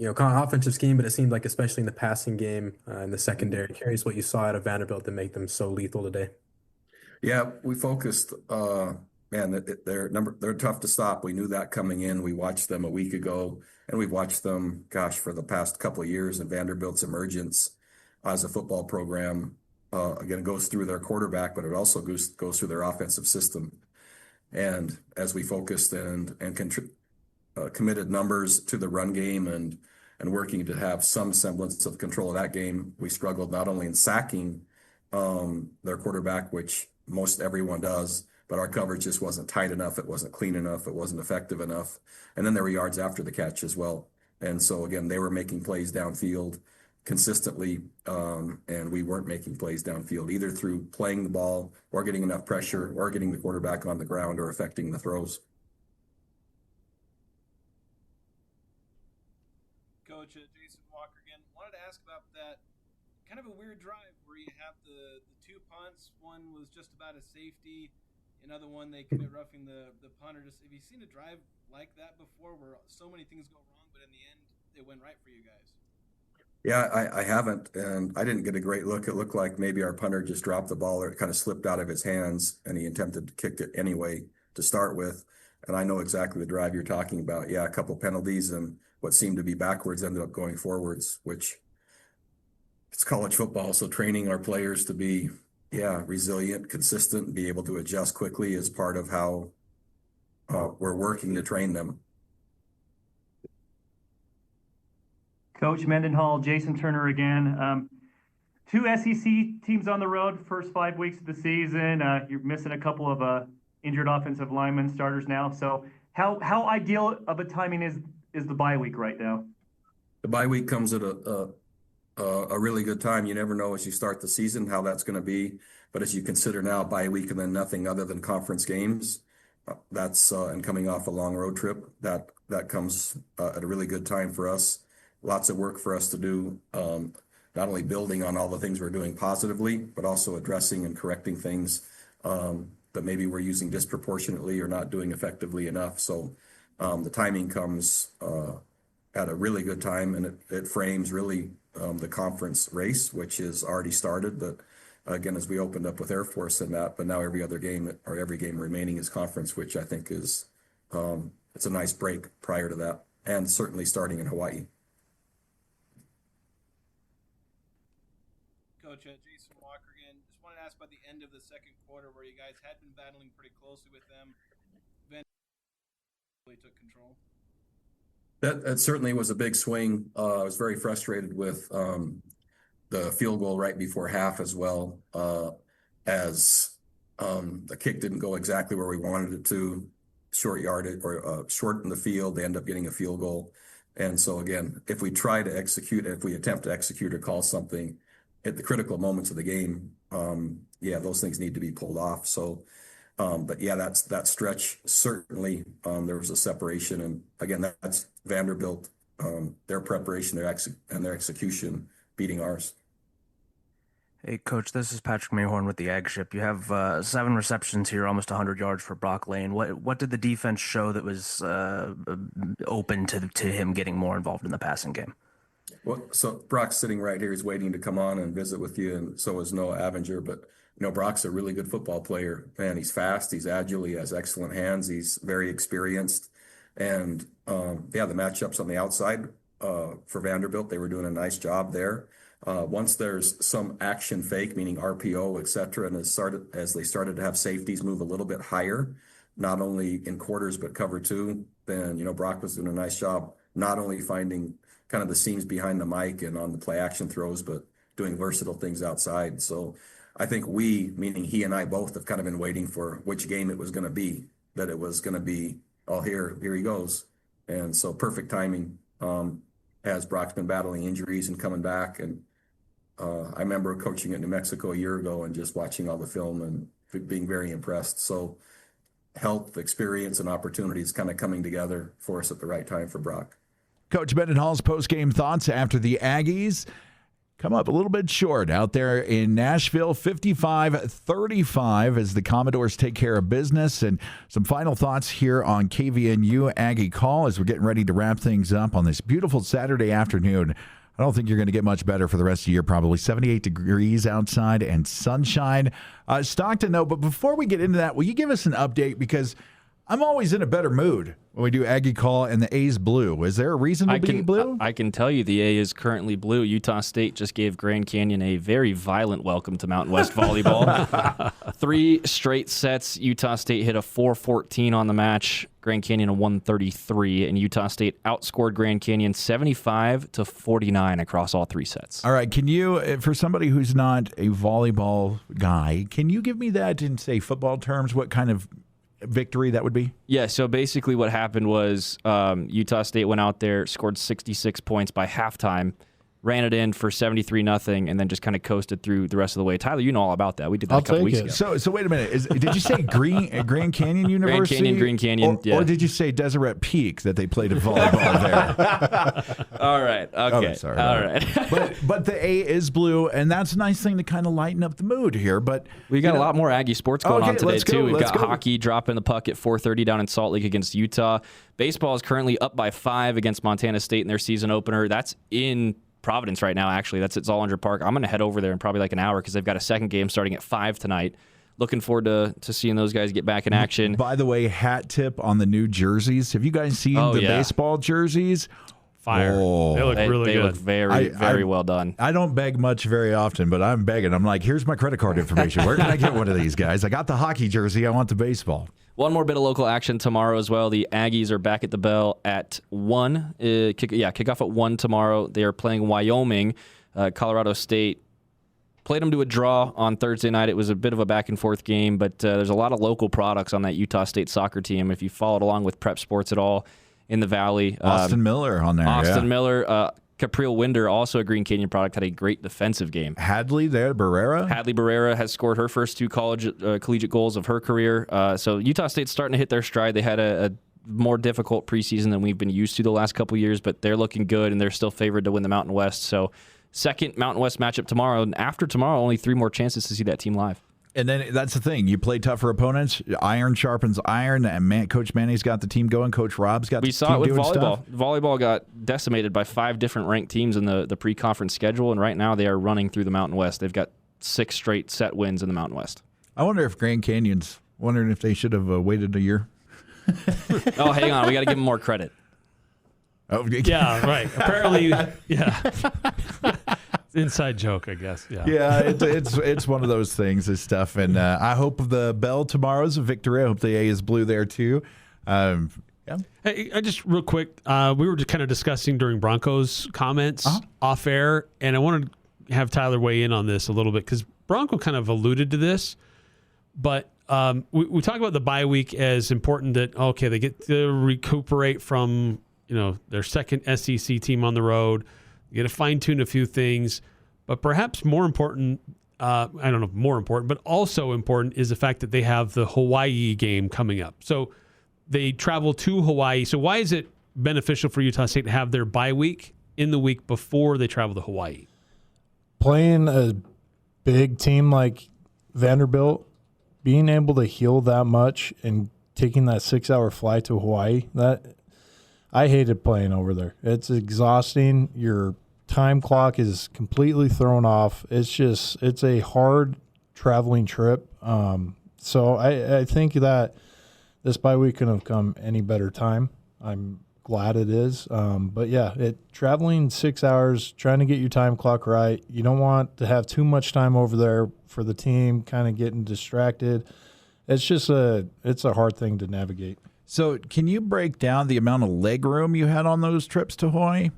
offensive scheme, but it seemed like especially in the passing game in the secondary. Curious what you saw out of Vanderbilt to make them so lethal today. Yeah, we focused. They're tough to stop. We knew that coming in. We watched them a week ago, and we've watched them, for the past couple of years. And Vanderbilt's emergence as a football program, again, goes through their quarterback, but it also goes through their offensive system. And as we focused and committed numbers to the run game and working to have some semblance of control of that game, we struggled not only in sacking their quarterback, which most everyone does, but our coverage just wasn't tight enough. It wasn't clean enough. It wasn't effective enough. And then there were yards after the catch as well. And so again, they were making plays downfield consistently, and we weren't making plays downfield either through playing the ball or getting enough pressure or getting the quarterback on the ground or affecting the throws. Coach Jason Walker again. Wanted to ask about that kind of a weird drive where you have the two punts. One was just about a safety. Another one they commit roughing the punter. Just have you seen a drive like that before where so many things go wrong, but in the end it went right for you guys? Yeah, I haven't, and I didn't get a great look. It looked like maybe our punter just dropped the ball or it kind of slipped out of his hands, and he attempted to kick it anyway to start with. And I know exactly the drive you're talking about. Yeah, a couple penalties, and what seemed to be backwards ended up going forwards, which it's college football. So training our players to be, resilient, consistent, be able to adjust quickly is part of how we're working to train them. Coach Mendenhall, Jason Turner again. Two SEC teams on the road, first 5 weeks of the season. You're missing a couple of injured offensive linemen starters now. So how ideal of a timing is the bye week right now? The bye week comes at a really good time. You never know as you start the season how that's going to be. But as you consider now bye week and then nothing other than conference games, that's and coming off a long road trip, that comes at a really good time for us. Lots of work for us to do, not only building on all the things we're doing positively, but also addressing and correcting things that maybe we're using disproportionately or not doing effectively enough. So the timing comes at a really good time, and it frames really the conference race, which is already started. But again, as we opened up with Air Force and that, but now every game remaining is conference, which I think is it's a nice break prior to that, and certainly starting in Hawaii. Coach Jason Walker again. Just wanted to ask about the end of the second quarter where you guys had been battling pretty closely with them. Then really took control. That certainly was a big swing. I was very frustrated with the field goal right before half as well, as the kick didn't go exactly where we wanted it to, short yardage or short in the field. They end up getting a field goal. And so again, if we try to execute, if we attempt to execute or call something at the critical moments of the game, those things need to be pulled off. So, but yeah, that stretch, certainly there was a separation. And again, that's Vanderbilt, their preparation, their execution beating ours. Hey, Coach, this is Patrick Mayhorn with the Ag Ship. You have 7 receptions here, almost 100 yards for Brock Lane. What did the defense show that was open to him getting more involved in the passing game? Well, so Brock's sitting right here. He's waiting to come on and visit with you, and so is Noah Avenger. But Brock's a really good football player. Man, he's fast, he's agile, he has excellent hands, he's very experienced. And the matchups on the outside for Vanderbilt, they were doing a nice job there. Once there's some action fake, meaning RPO, et cetera, and as they started to have safeties move a little bit higher, not only in quarters but cover two, then Brock was doing a nice job not only finding kind of the seams behind the mic and on the play action throws, but doing versatile things outside. So I think we, meaning he and I both, have kind of been waiting for which game it was going to be, that it was going to be, oh, here he goes. And so perfect timing as Brock's been battling injuries and coming back. And I remember coaching at New Mexico a year ago and just watching all the film and being very impressed. So health, experience, and opportunities kind of coming together for us at the right time for Brock. Coach Mendenhall's post-game thoughts after the Aggies come up a little bit short out there in Nashville, 55-35 as the Commodores take care of business. And some final thoughts here on KVNU Aggie Call as we're getting ready to wrap things up on this beautiful Saturday afternoon. I don't think you're going to get much better for the rest of the year, probably 78 degrees outside and sunshine. Stockton, though, but before we get into that, will you give us an update? Because I'm always in a better mood when we do Aggie Call and the A's blue. Is there a reason to be blue? I can tell you the A is currently blue. Utah State just gave Grand Canyon a very violent welcome to Mountain West volleyball. 3 straight sets. Utah State hit a 414 on the match. Grand Canyon a 133, and Utah State outscored Grand Canyon 75-49 across all 3 sets. All right, can you, for somebody who's not a volleyball guy, can you give me that in, say, football terms? What kind of victory that would be? Yeah, so basically what happened was Utah State went out there, scored 66 points by halftime, ran it in for 73-0, and then just kind of coasted through the rest of the way. Tyler, you know all about that. We did that a couple weeks ago. So wait a minit. Did you say Grand Canyon University? Grand Canyon, yeah. Or did you say Deseret Peak that they played a volleyball there? All right. Okay. Oh, sorry. All right. but the A is blue, and that's a nice thing to kind of lighten up the mood here. But we got a lot more Aggie sports going on today, too. We've got go. hockey dropping the puck at 4:30 down in Salt Lake against Utah. Baseball is currently up by 5 against Montana State in their season opener. That's in Providence right now, actually. That's at Zollanger Park. I'm going to head over there in probably like an hour because they've got a second game starting at 5 tonight. Looking forward to seeing those guys get back in action. By the way, hat tip on the new jerseys. Have you guys seen the baseball jerseys? Fire. Oh, they look really good. They good. look very well done. I don't beg much very often, but I'm begging. I'm like, here's my credit card information. Where can I get one of these guys? I got the hockey jersey. I want the baseball. One more bit of local action tomorrow as well. The Aggies are back at the bell at 1. Kickoff at 1 tomorrow. They are playing Wyoming. Colorado State played them to a draw on Thursday night. It was a bit of a back-and-forth game, but there's a lot of local products on that Utah State soccer team. If you followed along with prep sports at all in the Valley. Austin Miller on there. Austin Miller. Capriel Winder, also a Green Canyon product, had a great defensive game. Hadley Barrera has scored her first 2 collegiate goals of her career. So Utah State's starting to hit their stride. They had a more difficult preseason than we've been used to the last couple years, but they're looking good, and they're still favored to win the Mountain West. So second Mountain West matchup tomorrow, and after tomorrow, only 3 more chances to see that team live. And then that's the thing. You play tougher opponents. Iron sharpens iron. And Coach Manny's got the team going. Coach Rob's got the team doing stuff. We saw it with volleyball. Volleyball got decimated by 5 different ranked teams in the pre-conference schedule, and right now they are running through the Mountain West. They've got 6 straight set wins in the Mountain West. I wonder if Grand Canyon's wondering if they should have waited a year. Oh, hang on. We got to give them more credit. Oh, yeah, right. Apparently, yeah. Inside joke, I guess. Yeah, it's one of those things, this stuff. And I hope the bell tomorrow's a victory. I hope the A is blue there, too. Yeah. Hey, I just real quick, we were just kind of discussing during Broncos comments off air, and I wanted to have Tyler weigh in on this a little bit because Bronco kind of alluded to this, but we talk about the bye week as important that, okay, they get to recuperate from, their second SEC team on the road. You got to fine-tune a few things, but perhaps more important, but also important is the fact that they have the Hawaii game coming up. So they travel to Hawaii. So why is it beneficial for Utah State to have their bye week in the week before they travel to Hawaii? Playing a big team like Vanderbilt, being able to heal that much and taking that 6-hour flight to Hawaii, I hated playing over there. It's exhausting. Your time clock is completely thrown off. It's a hard traveling trip. So I think that this bye week couldn't have come any better time. I'm glad it is. But yeah, traveling 6 hours, trying to get your time clock right. You don't want to have too much time over there for the team, kind of getting distracted. It's just it's a hard thing to navigate. So can you break down the amount of leg room you had on those trips to Hawaii?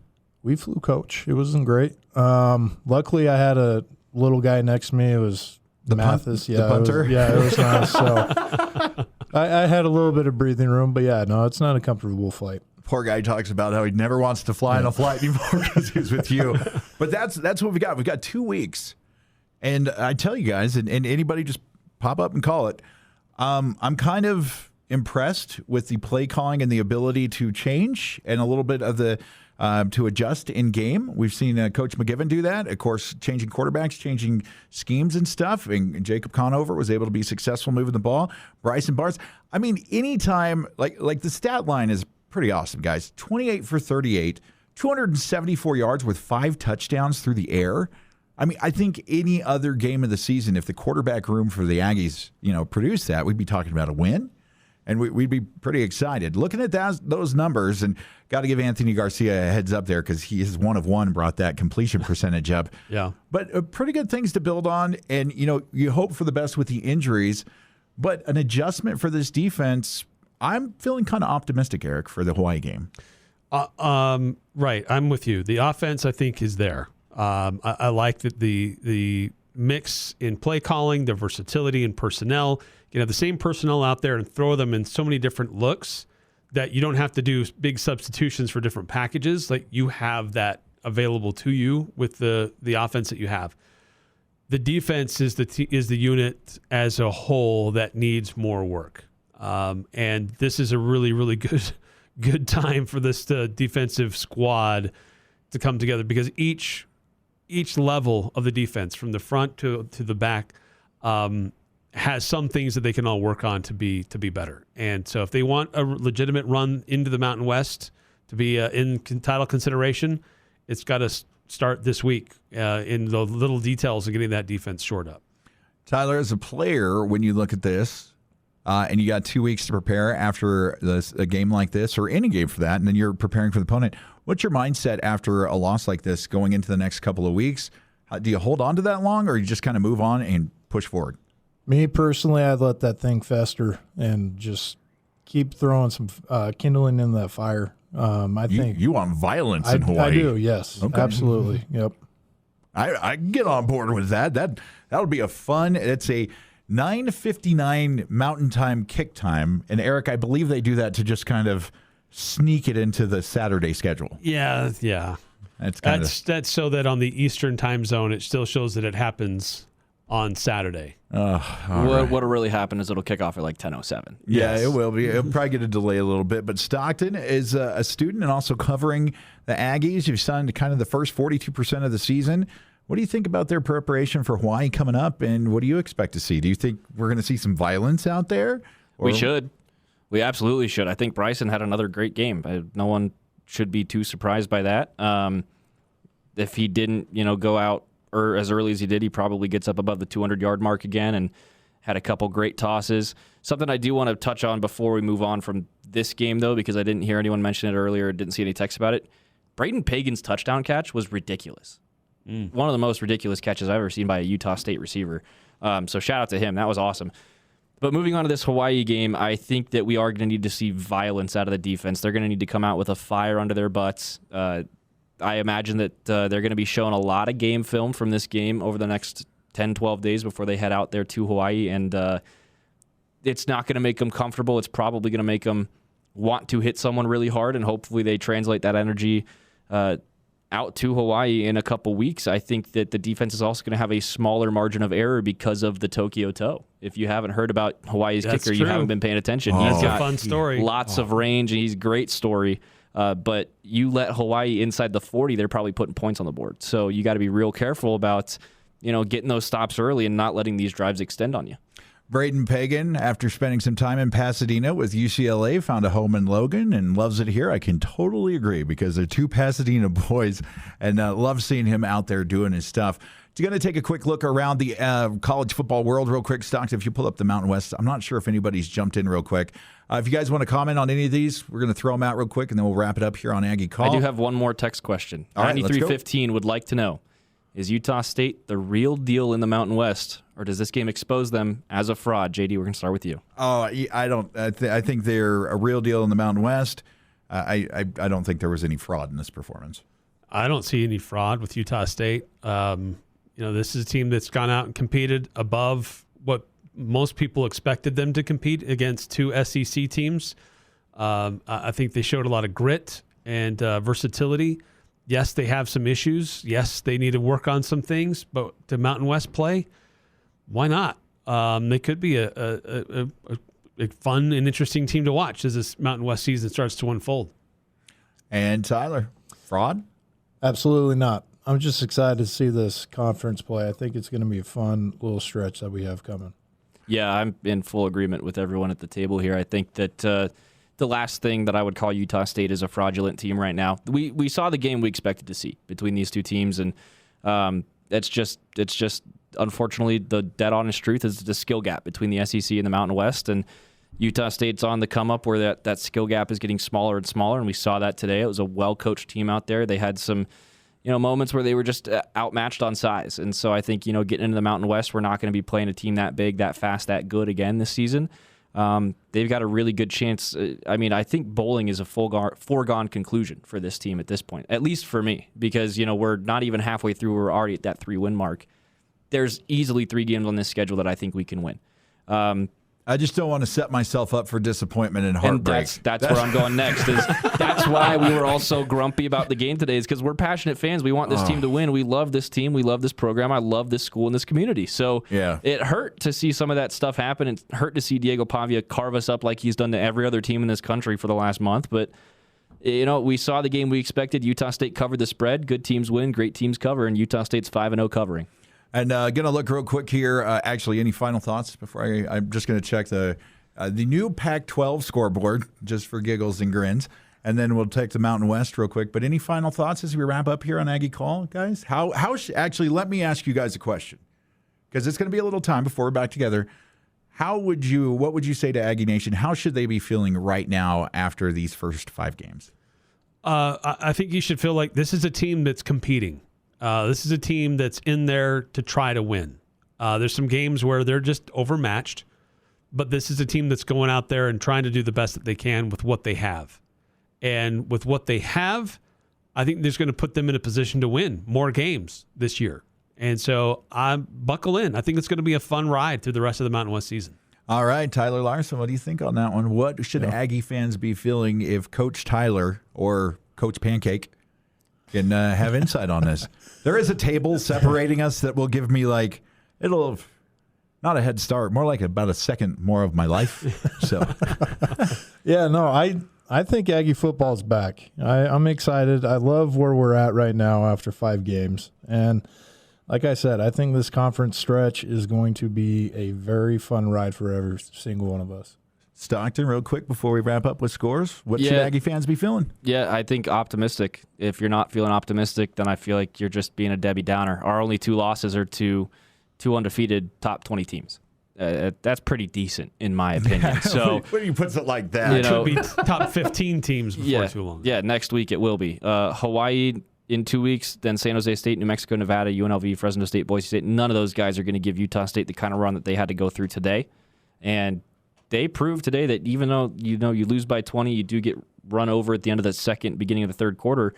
We flew coach. It wasn't great. Luckily, I had a little guy next to me. It was Mathis. The punter? It was nice. So I had a little bit of breathing room, but yeah, no, it's not a comfortable flight. Poor guy talks about how he never wants to fly on a flight anymore because he's with you. But that's what we got. We got 2 weeks. And I tell you guys, and anybody just pop up and call it, I'm kind of impressed with the play calling and the ability to change and a little bit of the to adjust in game. We've seen Coach McGivern do that. Of course, changing quarterbacks, changing schemes and stuff. And Jacob Conover was able to be successful moving the ball. Bryson Barnes. I mean, anytime, like the stat line is pretty awesome, guys. 28 for 38, 274 yards with 5 touchdowns through the air. I mean, I think any other game of the season, if the quarterback room for the Aggies, produced that, we'd be talking about a win. And we'd be pretty excited. Looking at those numbers, and got to give Anthony Garcia a heads up there because he is 1 of 1, brought that completion percentage up. Yeah. But pretty good things to build on. And, you hope for the best with the injuries. But an adjustment for this defense, I'm feeling kind of optimistic, Eric, for the Hawaii game. Right. I'm with you. The offense, I think, is there. I like that the mix in play calling, the versatility in personnel. You can have the same personnel out there and throw them in so many different looks that you don't have to do big substitutions for different packages. Like, you have that available to you with the offense that you have. The defense is the unit as a whole that needs more work. And this is a really, really good time for this defensive squad to come together, because each level of the defense, from the front to the back, has some things that they can all work on to be better. And so if they want a legitimate run into the Mountain West to be in title consideration, it's got to start this week in the little details of getting that defense shored up. Tyler, as a player, when you look at this, and you got 2 weeks to prepare after a game like this, or any game for that, and then you're preparing for the opponent, what's your mindset after a loss like this going into the next couple of weeks? Do you hold on to that long, or you just kind of move on and push forward? Me personally, I'd let that thing fester and just keep throwing some kindling in that fire. I think you want violence in Hawaii. I do, yes, okay. Absolutely, yep. I can get on board with that. That would be a fun. It's a 9:59 Mountain Time kick time, and Eric, I believe they do that to just kind of sneak it into the Saturday schedule. Yeah. That's so that on the Eastern time zone, it still shows that it happens on Saturday. What'll really happen is it'll kick off at like 10:07. Yeah, yes. It will be. It'll probably get a delay a little bit. But Stockton is a student and also covering the Aggies. You've signed kind of the first 42% of the season. What do you think about their preparation for Hawaii coming up, and what do you expect to see? Do you think we're going to see some violence out there? We should. We absolutely should. I think Bryson had another great game. No one should be too surprised by that. If he didn't, go out or as early as he did, he probably gets up above the 200-yard mark again and had a couple great tosses. Something I do want to touch on before we move on from this game, though, because I didn't hear anyone mention it earlier, didn't see any text about it. Braden Pagan's touchdown catch was ridiculous. One of the most ridiculous catches I've ever seen by a Utah State receiver. So shout out to him. That was awesome. But moving on to this Hawaii game, I think that we are going to need to see violence out of the defense. They're going to need to come out with a fire under their butts. I imagine that they're going to be showing a lot of game film from this game over the next 10, 12 days before they head out there to Hawaii. And it's not going to make them comfortable. It's probably going to make them want to hit someone really hard, and hopefully they translate that energy out to Hawaii in a couple weeks. I think that the defense is also going to have a smaller margin of error because of the Tokyo toe. If you haven't heard about Hawaii's kicker, you haven't been paying attention. He's got a fun story. Lots of range, and he's a great story. But you let Hawaii inside the 40, they're probably putting points on the board. So you got to be real careful about, getting those stops early and not letting these drives extend on you. Braden Pagan, after spending some time in Pasadena with UCLA, found a home in Logan and loves it here. I can totally agree because they're two Pasadena boys and love seeing him out there doing his stuff. You're going to take a quick look around the college football world real quick. Stocks, if you pull up the Mountain West, I'm not sure if anybody's jumped in real quick. If you guys want to comment on any of these, we're going to throw them out real quick, and then we'll wrap it up here on Aggie Call. I do have one more text question. All right, 9315 would like to know, is Utah State the real deal in the Mountain West, or does this game expose them as a fraud? JD, we're going to start with you. Oh, I don't. I think they're a real deal in the Mountain West. I don't think there was any fraud in this performance. I don't see any fraud with Utah State. This is a team that's gone out and competed above what most people expected them to compete against two SEC teams. I think they showed a lot of grit and versatility. Yes, they have some issues. Yes, they need to work on some things. But to Mountain West play, why not? They could be a fun and interesting team to watch as this Mountain West season starts to unfold. And Tyler, fraud? Absolutely not. I'm just excited to see this conference play. I think it's going to be a fun little stretch that we have coming. Yeah, I'm in full agreement with everyone at the table here. I think that the last thing that I would call Utah State is a fraudulent team right now. We saw the game we expected to see between these two teams, and it's just unfortunately the dead honest truth is the skill gap between the SEC and the Mountain West, and Utah State's on the come up where that skill gap is getting smaller and smaller, and we saw that today. It was a well-coached team out there. They had some moments where they were just outmatched on size. And so I think, getting into the Mountain West, we're not going to be playing a team that big, that fast, that good again this season. They've got a really good chance. I think bowling is a foregone conclusion for this team at this point, at least for me, because, we're not even halfway through. We're already at that 3-win mark. There's easily 3 games on this schedule that I think we can win. I just don't want to set myself up for disappointment and heartbreak. And that's where I'm going next. That's why we were all so grumpy about the game today, is because we're passionate fans. We want this team to win. We love this team. We love this program. I love this school and this community. So It hurt to see some of that stuff happen. It hurt to see Diego Pavia carve us up like he's done to every other team in this country for the last month. But, we saw the game we expected. Utah State covered the spread. Good teams win. Great teams cover. And Utah State's 5-0 covering. And going to look real quick here. Actually, any final thoughts before I'm just going to check the new Pac-12 scoreboard just for giggles and grins, and then we'll take the Mountain West real quick. But any final thoughts as we wrap up here on Aggie Call, guys? Actually, let me ask you guys a question, because it's going to be a little time before we're back together. What would you say to Aggie Nation? How should they be feeling right now after these first 5 games? I think you should feel like this is a team that's competing. This is a team that's in there to try to win. There's some games where they're just overmatched, but this is a team that's going out there and trying to do the best that they can with what they have. And with what they have, I think there's going to put them in a position to win more games this year. And so I'm buckle in. I think it's going to be a fun ride through the rest of the Mountain West season. All right, Tyler Larson, what do you think on that one? What should Aggie fans be feeling if Coach Tyler or Coach Pancake can have insight on this? There is a table separating us that will give me it'll not a head start, more like about a second more of my life. So, I think Aggie football's back. I'm excited. I love where we're at right now after 5 games. And like I said, I think this conference stretch is going to be a very fun ride for every single one of us. Stockton, real quick before we wrap up with scores, what should Aggie fans be feeling? Yeah, I think optimistic. If you're not feeling optimistic, then I feel like you're just being a Debbie Downer. Our only 2 losses are to 2 undefeated top 20 teams. That's pretty decent, in my opinion. So when you put it like that, it could be top 15 teams before too long. Yeah, next week it will be. Hawaii in 2 weeks, then San Jose State, New Mexico, Nevada, UNLV, Fresno State, Boise State. None of those guys are going to give Utah State the kind of run that they had to go through today. And they proved today that even though you lose by 20, you do get run over at the end of the second, beginning of the third quarter.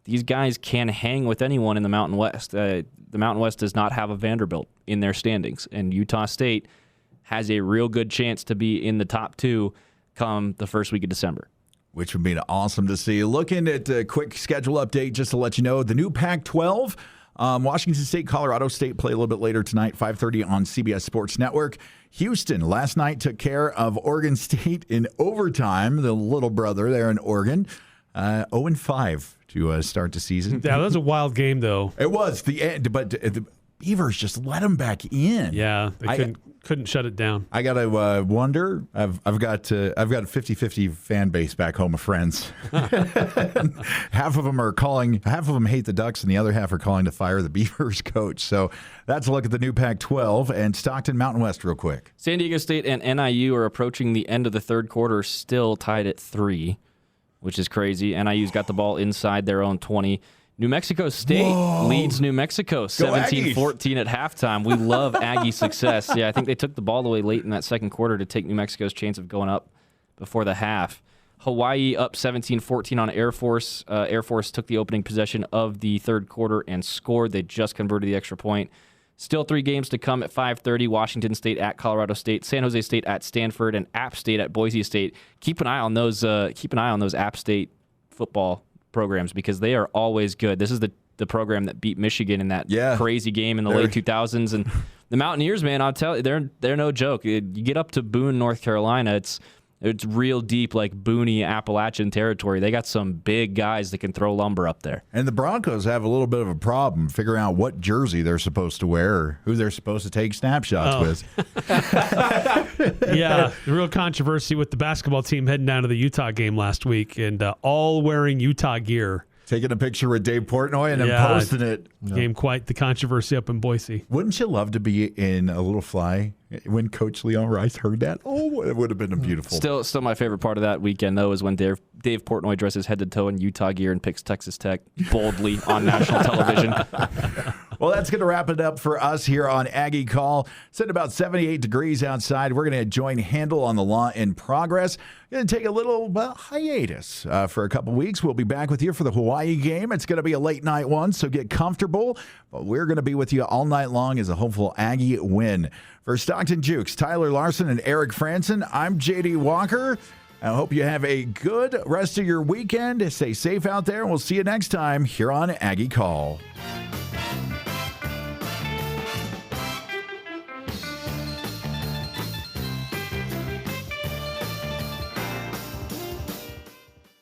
These guys can hang with anyone in the Mountain West. The Mountain West does not have a Vanderbilt in their standings, and Utah State has a real good chance to be in the top 2 come the first week of December. Which would be awesome to see. Looking at a quick schedule update, just to let you know, the new Pac-12. Washington State, Colorado State play a little bit later tonight, 5:30 on CBS Sports Network. Houston last night took care of Oregon State in overtime, the little brother there in Oregon. 0-5 to start the season. Yeah, that was a wild game, though. It was the end, but Beavers just let them back in. Yeah, they couldn't shut it down. I gotta wonder. I've got a 50-50 fan base back home of friends. Half of them hate the Ducks, and the other half are calling to fire the Beavers coach. So that's a look at the new Pac-12 and Stockton Mountain West real quick. San Diego State and NIU are approaching the end of the third quarter, still tied at 3, which is crazy. NIU's got the ball inside their own 20. New Mexico State leads New Mexico 17-14 at halftime. We love Aggie success. Yeah, I think they took the ball away late in that second quarter to take New Mexico's chance of going up before the half. Hawaii up 17-14 on Air Force. Air Force took the opening possession of the third quarter and scored. They just converted the extra point. Still 3 games to come at 5:30. Washington State at Colorado State, San Jose State at Stanford, and App State at Boise State. Keep an eye on those. Keep an eye on those App State football programs because they are always good. This is the program that beat Michigan in that crazy game in the late 2000s. And the Mountaineers, man, I'll tell you, they're no joke. You get up to Boone, North Carolina, it's real deep, like Booney, Appalachian territory. They got some big guys that can throw lumber up there. And the Broncos have a little bit of a problem figuring out what jersey they're supposed to wear or who they're supposed to take snapshots with. Yeah, the real controversy with the basketball team heading down to the Utah game last week and all wearing Utah gear. Taking a picture with Dave Portnoy and then posting it. Became quite the controversy up in Boise. Wouldn't you love to be in a little fly when Coach Leon Rice heard that? Oh, it would have been beautiful. Still my favorite part of that weekend, though, is when Dave Portnoy dresses head to toe in Utah gear and picks Texas Tech boldly on national television. Well, that's going to wrap it up for us here on Aggie Call. It's at about 78 degrees outside. We're going to join Handle on the Law in Progress. Going to take a little hiatus for a couple weeks. We'll be back with you for the Hawaii game. It's going to be a late night one, so get comfortable. But we're going to be with you all night long as a hopeful Aggie win. For Stockton Jukes, Tyler Larson, and Eric Franson, I'm J.D. Walker. I hope you have a good rest of your weekend. Stay safe out there, and we'll see you next time here on Aggie Call.